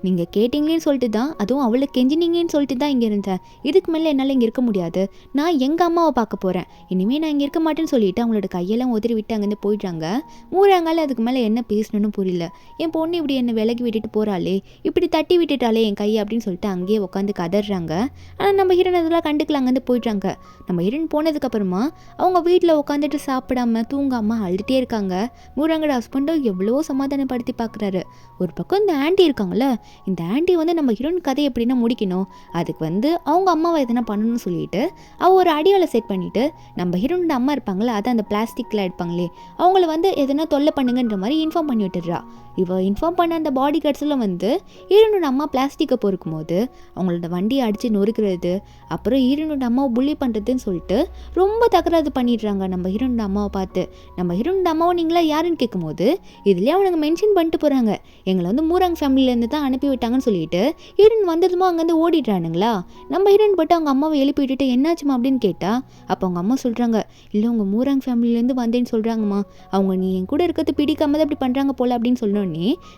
நீங்கள் கேட்டிங்களேன்னு சொல்லிட்டு தான், அதுவும் அவளை கெஞ்சினீங்கன்னு சொல்லிட்டு தான் இங்கே இருந்தேன், இதுக்கு மேலே என்னால் இங்கே இருக்க முடியாது, நான் எங்கள் அம்மாவை பார்க்க போகிறேன், இனிமேல் நான் இங்கே இருக்க மாட்டேன்னு சொல்லிட்டு அவங்களோட கையெல்லாம் உதறி விட்டு அங்கேருந்து போயிடுறாங்க. மூறாங்கால அதுக்கு மேலே என்ன பேசணும்னு புரியல, என் பொண்ணு இப்படி என்னை விலகி விட்டுட்டு போகிறாளே, இப்படி தட்டி விட்டுட்டாலே என் கையை அப்படின்னு சொல்லிட்டு அங்கேயே உட்காந்து கதறாங்க. ஆனால் நம்ம ஹீரோன் அதெல்லாம் கண்டுக்கல, அங்கேருந்து போயிடுறாங்க. நம்ம ஹீரோன் போனதுக்கப்புறமா அவங்க வீட்டில் உட்காந்துட்டு சாப்பிடாம தூங்காமல் அழுதுகிட்டே இருக்காங்க. மூறாங்கட ஹஸ்பண்டும் எவ்வளோ சமாதானப்படுத்தி பார்க்குறாரு. ஒரு பக்கம் இந்த ஆண்டி இருக்காங்கள, இந்த ஆண்டி வந்து நம்ம ஹீரோன் கதை எப்படின்னா முடிக்கணும், அதுக்கு வந்து அவங்க அம்மாவை எதனா பண்ணணும்னு சொல்லிட்டு அவள் ஒரு அடியாளை செட் பண்ணிவிட்டு நம்ம ஹீரோனோட அம்மா இருப்பாங்களே, அதை அந்த பிளாஸ்டிக்கில் எடுப்பாங்களே, அவங்கள வந்து எதனா தொல்லை பண்ணுங்கன்ற மாதிரி இன்ஃபார்ம் பண்ணி விட்டுடுறா. இவ இன்ஃபார்ம் பண்ண அந்த பாடி கார்ட்ஸ்லாம் வந்து ஹீரோனோட அம்மா பிளாஸ்டிக்கை பொறுக்கும் போது அவங்களோட வண்டியை அடித்து நொறுக்கிறது, அப்புறம் ஹீரோனோட அம்மாவை புள்ளி பண்ணுறதுன்னு சொல்லிட்டு ரொம்ப தகராறு பண்ணிடுறாங்க நம்ம ஹீரோனோட அம்மாவை பார்த்து. நம்ம ஹீரோனோட அம்மாவை நீங்களா யாருன்னு கேட்கும்போது இதுலேயே அவனுங்க மென்ஷன் பண்ணிட்டு போகிறாங்க, எங்களை வந்து மூராங் ஃபேமிலியிலேருந்து தான் அனுப்பி விட்டாங்கன்னு சொல்லிட்டு ஹீரோன் வந்ததுமோ அங்கேருந்து ஓடிடுறானுங்களா. நம்ம ஹீரோன் போட்டு அவங்க அம்மாவை எழுப்பி விட்டுட்டு என்னாச்சுமா அப்படின்னு கேட்டால் அப்போ அவங்க அம்மா சொல்கிறாங்க, இல்லை உங்கள் மூராங் ஃபேமிலியிலேருந்து வந்தேன்னு சொல்கிறாங்கம்மா, அவங்க நீ என் கூட இருக்கிறது பிடிக்காம தான் இப்படி பண்ணுறாங்க போல் அப்படின்னு சொன்னோடனே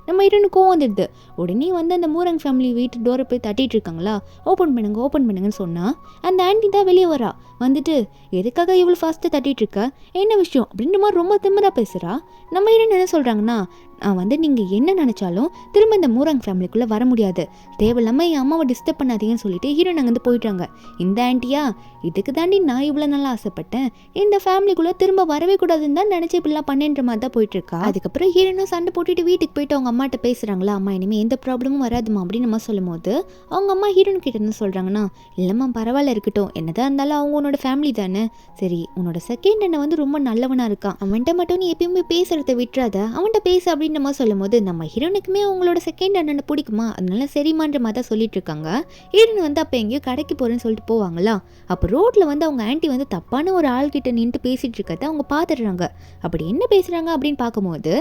நம்ம ஹீரோனுக்கு கோவம் வந்துடுது. உடனே வந்து அந்த மூராங் ஃபேமிலி வீட்டு டோரை போய் தட்டிட்டு இருக்காங்களா, ஓப்பன் பண்ணுங்கன்னு சொன்னால் அந்த ஆண்டி தான் வெளியே வரா. வந்துட்டு எதுக்காக இவ்வளோ ஃபாஸ்ட்டாக தட்டிட்டு இருக்க, என்ன விஷயம் அப்படின்ற மாதிரி ரொம்ப திமிராக பேசுகிறா. நம்ம ஹீரோன் என்ன சொல்கிறாங்கன்னா, நான் வந்து நீங்கள் என்ன நினச்சாலும் திரும்ப இந்த மூராங் ஃபேமிலிக்குள்ளே வர முடியாது, தேவையில்லாமல் என் அம்மாவை டிஸ்டர்ப் பண்ணாதீங்கன்னு சொல்லிட்டு ஹீரோன் அங்கேருந்து போயிட்டாங்க. இந்த ஆண்டியா இதுக்கு தாண்டி நான் இவ்வளோ நல்லா ஆசைப்பட்டேன், இந்த ஃபேமிலிக்குள்ளே திரும்ப வரவே கூடாதுன்னு தான் நினச்சி இப்படிலாம் பண்ணேன்ற மாதிரி தான் போயிட்டுருக்கா. அதுக்கப்புறம் ஹீரோனும் சண்டை போட்டுட்டு வீட்டுக்கு போயிட்டு அவங்க அம்மாட்ட பேசுகிறாங்களா, அம்மா இனிமேல் எந்த ப்ராப்ளமும் வராதுமா அப்படின்னு நம்ம சொல்லும் போது அவங்க அம்மா ஹீரோன் கிட்ட என்ன சொல்கிறாங்கன்னா, இல்லைம்மா பரவாயில்ல இருக்கட்டும், என்னதான் இருந்தாலும் அவங்க உன்னோட ஃபேமிலி தானே, சரி சரி உன்னோட செகண்ட் அண்ணன் வந்து ரொம்ப நல்லவனா இருக்கான், அவன்கிட்ட மட்டும் நீ எப்பயுமே பேசுறத விட்டுறாத, அவன்கிட்ட பேசு அப்படின்ற மாதிரி சொல்லும் போது நம்ம ஹீரோனுக்குமே அவங்களோட செகண்ட் அண்ணனை பிடிக்குமா, அதனால சரிமான்ற மாதிரி தான் சொல்லிட்டு இருக்காங்க. ஹீரோன் வந்து அப்போ எங்கேயோ கடைக்கு போறேன்னு சொல்லிட்டு போவாங்களா, அப்போ ரோட்ல வந்து அவங்க ஆன்ட்டி வந்து தப்பான ஒரு ஆள் கிட்ட நின்று பேசிட்டு இருக்கத அவங்க பாத்துடுறாங்க. அப்படி என்ன பேசுறாங்க அப்படின்னு பார்க்கும்போது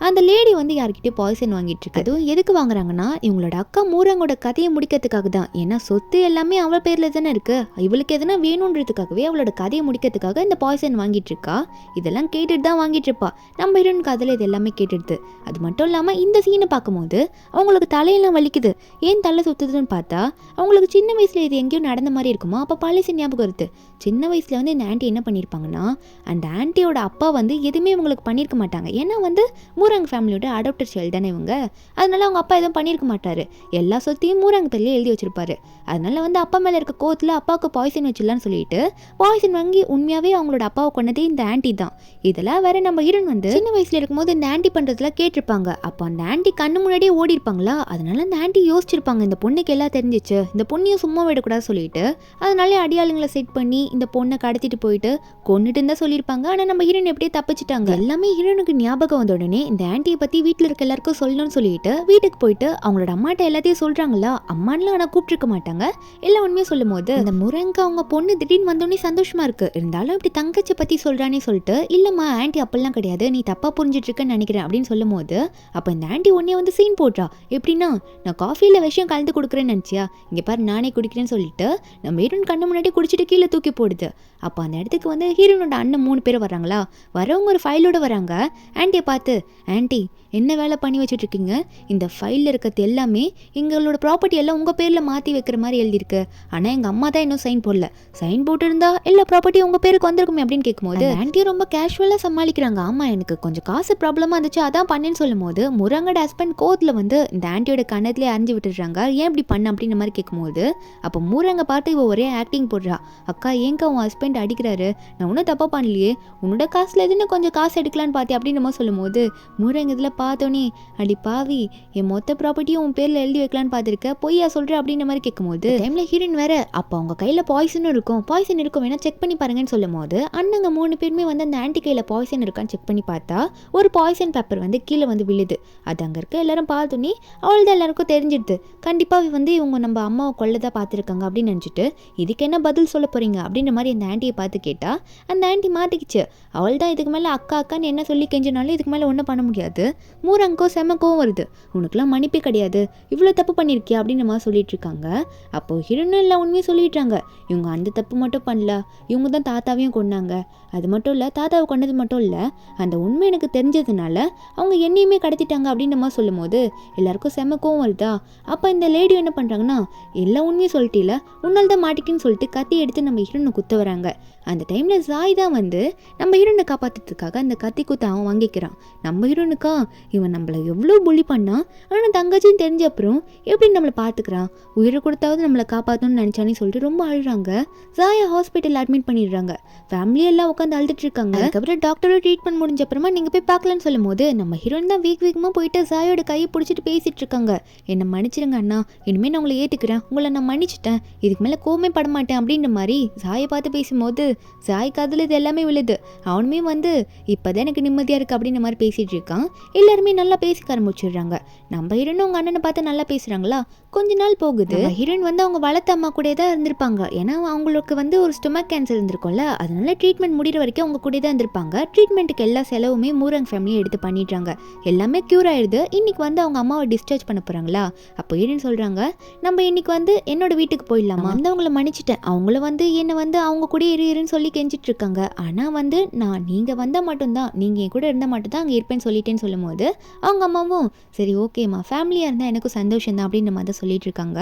அந்த லேடி வந்து யார்கிட்டயே பாய்சன் வாங்கிட்டு இருக்கு. அதுவும் எதுக்கு வாங்குறாங்கன்னா இவங்களோட அக்கா மூரங்கோட கதையை முடிக்கிறதுக்காக தான். ஏன்னா சொத்து எல்லாமே அவள் பேர்ல தானே இருக்கு, இவளுக்கு எதனா வேணும்ன்றதுக்காகவே அவளோட கதையை முடிக்கிறதுக்காக இந்த பாய்சன் வாங்கிட்டு இருக்கா. இதெல்லாம் கேட்டுட்டு தான் வாங்கிட்டு இருப்பா. நம்ம ஹீரோன் கதையில இது எல்லாமே கேட்டுடுது. அது மட்டும் இல்லாம இந்த சீனை பார்க்கும்போது அவங்களுக்கு தலையெல்லாம் வலிக்குது. ஏன் தலை சுத்துதுன்னு பார்த்தா அவங்களுக்கு சின்ன வயசுல இது எங்கேயோ நடந்த மாதிரி இருக்குமா, அப்ப பழசு ஞாபகம் வருது. சின்ன வயசுல வந்து இந்த ஆன்ட்டி என்ன பண்ணியிருப்பாங்கன்னா, அந்த ஆன்ட்டியோட அப்பா வந்து எதுவுமே இவங்களுக்கு பண்ணியிருக்க மாட்டாங்க. ஏன்னா வந்து மூரங்க ஃபேமிலியோட அடாப்டட் சைல்டு தானே இவங்க, அதனால அவங்க அப்பா எதுவும் பண்ணியிருக்க மாட்டாரு. எல்லா சொத்தையும் மூரங்க பேர்ல எழுதி வச்சிருப்பாரு. அதனால வந்து அப்பா மேல இருக்க கோவத்துல அப்பாவுக்கு பாய்சன் வச்சிடலான்னு சொல்லிட்டு பாய்சன் வாங்கி உண்மையாவே அவங்களோட அப்பாவை கொண்டதே இந்த ஆன்ட்டி தான். இதெல்லாம் வேற நம்ம ஹீரோன் வந்து சின்ன வயசுல இருக்கும்போது இந்த ஆன்ட்டி பண்றதுல கேட்டிருப்பாங்க. அப்போ அந்த ஆன்ட்டி கண்ணு முன்னாடியே ஓடி இருப்பாங்களா, அதனால அந்த ஆன்ட்டி யோசிச்சிருப்பாங்க இந்த பொண்ணுக்கு எல்லாம் தெரிஞ்சிச்சு, இந்த பொண்ணையும் சும்மா விடக்கூடாது சொல்லிட்டு அதனால அடியாளுங்களை செட் பண்ணி இந்த பொண்ணை கடத்திட்டு போயிட்டு கொண்டுட்டு இருந்தா சொல்லியிருப்பாங்க. ஆனா நம்ம ஹீரோன் எப்படியே தப்பிச்சிட்டாங்க. எல்லாமே ஹீரோனுக்கு ஞாபகம் வந்த உடனே இந்த ஆன்ட்டியை பத்தி வீட்டுல இருக்க எல்லாருக்கும் சொல்லணும்னு சொல்லிட்டு வீட்டுக்கு போயிட்டு அவங்களோட அம்மாட்ட எல்லாத்தையும் சொல்றாங்களா. அம்மான்லாம் ஆனா கூப்பிட்டுருக்க மாட்டாங்க. எல்லாம் உண்மையை சொல்லும் போது இந்த முரங்க அவங்க பொண்ணு திடீர்னு வந்தோடனே சந்தோஷமா இருக்கு. இருந்தாலும் இப்படி தங்கச்சி பத்தி சொல்றானே சொல்லிட்டு இல்லம்மா ஆன்ட்டி அப்பெல்லாம் கிடையாது, நீ தப்பா புரிஞ்சிட்டு இருக்கன்னு நினைக்கிறேன் அப்படின்னு சொல்லும் போது அப்ப இந்த ஆன்ட்டி உடனே வந்து சீன் போடுறா. எப்படின்னா நான் காஃபில விஷயம் கலந்து கொடுக்குறேன்னு நினைச்சியா, இங்க பாரு நானே குடிக்கிறேன்னு சொல்லிட்டு நம்ம ஹீரோன் கண்ணு முன்னாடி குடிச்சிட்டு கீழே தூக்கி போடுது. அப்போ அந்த இடத்துக்கு வந்து ஹீரோனோட அண்ணன் 3 பேர் வராங்களா. வரவங்க ஒரு ஃபைலோட வராங்க. ஆன்ட்டியை பார்த்து ஆன்ட்டி என்ன வேலை பண்ணி வச்சுட்டு இருக்கீங்க, இந்த ஃபைலில் இருக்கிறது எல்லாமே எங்களோட ப்ராப்பர்ட்டி எல்லாம் உங்கள் பேரில் மாற்றி வைக்கிற மாதிரி எழுதியிருக்கு, ஆனால் எங்கள் அம்மா தான் இன்னும் சைன் போடல, சைன் போட்டுருந்தா எல்லா ப்ராப்பர்ட்டியும் உங்கள் பேருக்கு வந்திருக்குமே அப்படின்னு கேட்கும்போது ஆன்ட்டியும் ரொம்ப கேஷுவலாக சமாளிக்கிறாங்க. ஆமாம் எனக்கு கொஞ்சம் காசு ப்ராப்ளமாக இருந்துச்சு அதான் பண்ணேன்னு சொல்லும் போது முரங்கோட ஹஸ்பண்ட் கோவத்தில் வந்து இந்த ஆன்ட்டியோட கண்ணத்துலேயே அறிஞ்சு விட்டுடுறாங்க. ஏன் இப்படி பண்ண அப்படின்ற மாதிரி கேட்கும்போது அப்போ மூரங்க பார்த்து இவ ஒரே ஆக்டிங் போடுறா. அக்கா ஏங்கா உன் ஹஸ்பண்ட் அடிக்கிறாரு, நான் ஒன்றும் தப்பாக பண்ணலையே, உன்னோட காசில் எதுன்னு கொஞ்சம் காசு எடுக்கலான்னு பார்த்தேன் அப்படின்னு நம்ம சொல்லும் போது மூரங்க இதில் பார்த்தோன்னே அடி பாவி என் மொத்த ப்ராப்பர்ட்டியும் உன் பேரில் எழுதி வைக்கலான்னு பார்த்துருக்க, பொய்யா சொல்கிற அப்படின்ற மாதிரி கேட்கும்போது டைமில் ஹீரோயின் வேற அப்போ அவங்க கையில் பாய்சனும் இருக்கும், பாய்சன் இருக்கும் வேணா செக் பண்ணி பாருங்கன்னு சொல்லும் போது அண்ணங்க 3 பேருமே வந்து அந்த ஆன்ட்டி கையில் பாய்சன் இருக்கான்னு செக் பண்ணி பார்த்தா ஒரு பாய்சன் பேப்பர் வந்து கீழே வந்து விழுது. அது அங்கே இருக்க எல்லாரும் பார்த்தோன்னே அவள் தான் எல்லாருக்கும் தெரிஞ்சிடுது. கண்டிப்பாக வந்து இவங்க நம்ம அம்மாவை கொள்ளதான் பார்த்துருக்காங்க அப்படின்னு நினச்சிட்டு இதுக்கு என்ன பதில் சொல்ல போறீங்க அப்படின்ற மாதிரி அந்த ஆன்ட்டியை பார்த்து கேட்டா அந்த ஆன்ட்டி மாட்டிக்கிச்சு. அவள் தான் இதுக்கு மேலே அக்கா அக்கான்னு என்ன சொல்லி கெஞ்சினாலும் இதுக்கு மேலே ஒன்றும் பண்ண முடியாது. மூரங்கோ செமக்கவும் வருது, உனக்குலாம் மன்னிப்பே கிடையாது, இவ்வளோ தப்பு பண்ணியிருக்கியா அப்படின்னு நம்ம சொல்லிட்டு இருக்காங்க. அப்போ ஹீரோனும் எல்லாம் உண்மையை சொல்லிடுறாங்க. இவங்க அந்த தப்பு மட்டும் பண்ணல, இவங்க தான் தாத்தாவையும் கொண்டாங்க. அது மட்டும் இல்லை, தாத்தாவை கொண்டது மட்டும் இல்லை, அந்த உண்மை எனக்கு தெரிஞ்சதுனால அவங்க என்னையுமே கடத்திட்டாங்க அப்படின்னு நம்ம சொல்லும் போது எல்லாருக்கும் செமக்கவும் வருதா. அப்போ இந்த லேடி என்ன பண்ணுறாங்கன்னா எல்லா உண்மையும் சொல்லிட்டீல, உன்னால் தான் மாட்டிக்கின்னு சொல்லிட்டு கத்தி எடுத்து நம்ம ஹீரோனை குத்த வராங்க. அந்த டைமில் ஜாய் தான் வந்து நம்ம ஹீரோனை காப்பாற்றுறதுக்காக அந்த கத்தி குத்த அவன் வாங்கிக்கிறான். நம்ம ஹீரோனுக்கா இவன் நம்மளை எவ்வளோ புள்ளி பண்ணான், ஆனால் தங்கச்சின்னு தெரிஞ்ச அப்புறம் எப்படி நம்மளை பார்த்துக்கிறான், உயிரை கொடுத்தாவது நம்மளை காப்பாற்றணும்னு நினச்சானே சொல்லிட்டு ரொம்ப அழுறாங்க. ஜாயை ஹாஸ்பிட்டல் அட்மிட் பண்ணிடுறாங்க. ஃபேமிலியெல்லாம் உட்காந்து அழுதுட்டு இருக்காங்க. அதுக்கப்புறம் டாக்டரோட ட்ரீட்மெண்ட் முடிஞ்ச அப்புறமா நீங்கள் போய் பார்க்கலான்னு சொல்லும் போது நம்ம ஹீரோயின் தான் வேகமாக போயிட்டு ஜாயோட கையை பிடிச்சிட்டு பேசிட்டு இருக்காங்க. என்னை மன்னிச்சிருங்க அண்ணா, இனிமேல் நான் உங்களை ஏற்றுக்கிறேன், உங்களை நான் மன்னிச்சிட்டேன், இதுக்கு மேலே கோவமே பட மாட்டேன் அப்படின்ற மாதிரி ஜாயை பார்த்து பேசும்போது ஜாய் காதில் இது எல்லாமே விழுது. அவனுமே வந்து இப்போதான் எனக்கு நிம்மதியாக இருக்குது அப்படின்ற மாதிரி பேசிகிட்டு இருக்கான். எல்லாருமே நல்லா பேசிக்க ஆரம்பிச்சிடுறாங்க. நம்ம ஹீரோயின் அவங்க அண்ணனை பார்த்து நல்லா பேசுகிறாங்களா. கொஞ்ச நாள் போகுது. ஹீரோயின் வந்து அவங்க வளர்த்த அம்மா கூட தான் இருந்திருப்பாங்க. ஏன்னா அவங்களுக்கு வந்து ஒரு ஸ்டொமக் கேன்சர் இருந்திருக்கும்ல, அதனால ட்ரீட்மெண்ட் முடிகிற வரைக்கும் அவங்க கூட தான் இருந்திருப்பாங்க. ட்ரீட்மெண்ட்டுக்கு எல்லா செலவுமே மூரங் ஃபேமிலியை எடுத்து பண்ணிடுறாங்க. எல்லாமே க்யூர் ஆயிடுது. இன்னைக்கு வந்து அவங்க அம்மாவை டிஸ்சார்ஜ் பண்ண போகிறாங்களா. அப்போ ஹீரோயின் சொல்கிறாங்க நம்ம இன்னைக்கு வந்து என்னோட வீட்டுக்கு போயிடலாமா, வந்து அவங்கள மன்னிச்சிட்டேன், அவங்கள வந்து என்னை வந்து அவங்க கூட இருன்னு சொல்லி கெஞ்சிட்டு இருக்காங்க, ஆனால் வந்து நான் நீங்கள் வந்தால் மட்டும்தான், நீங்கள் என் கூட இருந்தால் மட்டும்தான் அங்கே இருப்பேன்னு சொல்லிட்டேன்னு சொல்லும் போது அவங்க அம்மாவும் சரி ஓகேம்மா ஃபேமிலியாக இருந்தால் எனக்கும் சந்தோஷம் தான் அப்படின்னு மாதிரி சொல்லிட்டு இருக்காங்க.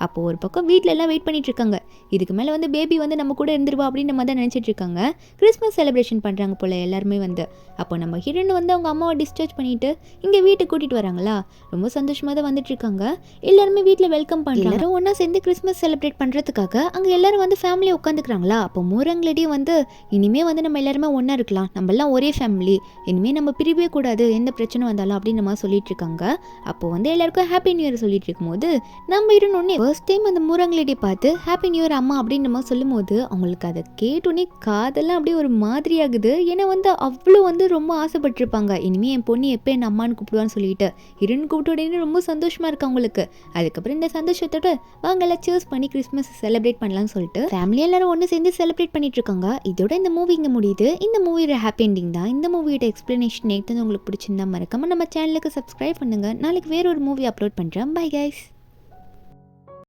அப்போ ஒரு பக்கம் வீட்டில் எல்லாம் வெயிட் பண்ணிட்டு இருக்காங்க. இதுக்கு மேலே வந்து பேபி வந்து நம்ம கூட இருந்துருவா அப்படின்னு மாதிரி தான் நினச்சிட்டு இருக்காங்க. கிறிஸ்மஸ் செலிப்ரேஷன் பண்ணுறாங்க போல எல்லாருமே வந்து. அப்போ நம்ம ஹீரோயின் வந்து அவங்க அம்மாவை டிஸ்சார்ஜ் பண்ணிட்டு இங்கே வீட்டுக்கு கூட்டிகிட்டு வராங்களா. ரொம்ப சந்தோஷமாக தான் வந்துட்டு இருக்காங்க. எல்லாருமே வீட்டில் வெல்கம் பண்ணுறாங்க. எல்லாரும் ஒன்றா சேர்ந்து கிறிஸ்மஸ் செலிப்ரேட் பண்ணுறதுக்காக அங்கே எல்லாரும் வந்து ஃபேமிலியை உட்காந்துக்கிறாங்களா. அப்போ மூரங்களடியும் வந்து இனிமேல் வந்து நம்ம எல்லாருமே ஒன்றா இருக்கலாம், நம்மளாம் ஒரே ஃபேமிலி, இனிமேல் நம்ம பிரிவே கூடாது எந்த பிரச்சனை வந்தாலும் அப்படின்னு நம்ம சொல்லிட்டு இருக்காங்க. அப்போ வந்து எல்லாருக்கும் ஹாப்பி நியூ இயர் சொல்லிட்டு இருக்கும்போது நம்ம இருந்தோடனே ஃபர்ஸ்ட் டைம் அந்த மூரங்களடி பார்த்து ஹாப்பி நியூ இயர் அம்மா அப்படின்னு நம்ம சொல்லும் போது அவங்களுக்கு அதை கேட்டோன்னே உடனே காதெல்லாம் அப்படியே ஒரு மாதிரி ஆகுது. ஏன்னா வந்து அவ்வளோ வந்து ரொம்ப ஆசைப்பட்டிருப்பாங்க. இனிமேல் என் பொண்ணு எப்போ என் அம்மான்னு கூப்பிடுவான்னு சொல்லிட்டு இருன்னு கூப்பிட்ட உடனே ரொம்ப சந்தோஷமாக இருக்கு அவங்களுக்கு. அதுக்கப்புறம் இந்த சந்தோஷத்தோட வாங்கலாம் சூஸ் பண்ணி கிறிஸ்மஸ் செலிப்ரேட் பண்ணலாம்னு சொல்லிட்டு ஃபேமிலி எல்லாரும் ஒன்று சேர்ந்து செலிப்ரேட் பண்ணிட்டு இருக்காங்க. இதோட இந்த மூவி இங்கே முடியுது. இந்த மூவியோட ஹாப்பி எண்டிங் தான். இந்த மூவியோட எக்ஸ்பிளனேஷன் நேற்று உங்களுக்கு பிடிச்சிருந்தா மறக்காம நம்ம சேனலுக்கு சப்ஸ்கிரைப் பண்ணுங்க. நாளைக்கு வேற ஒரு மூவி அப்லோட் பண்ணுறேன். Bye guys.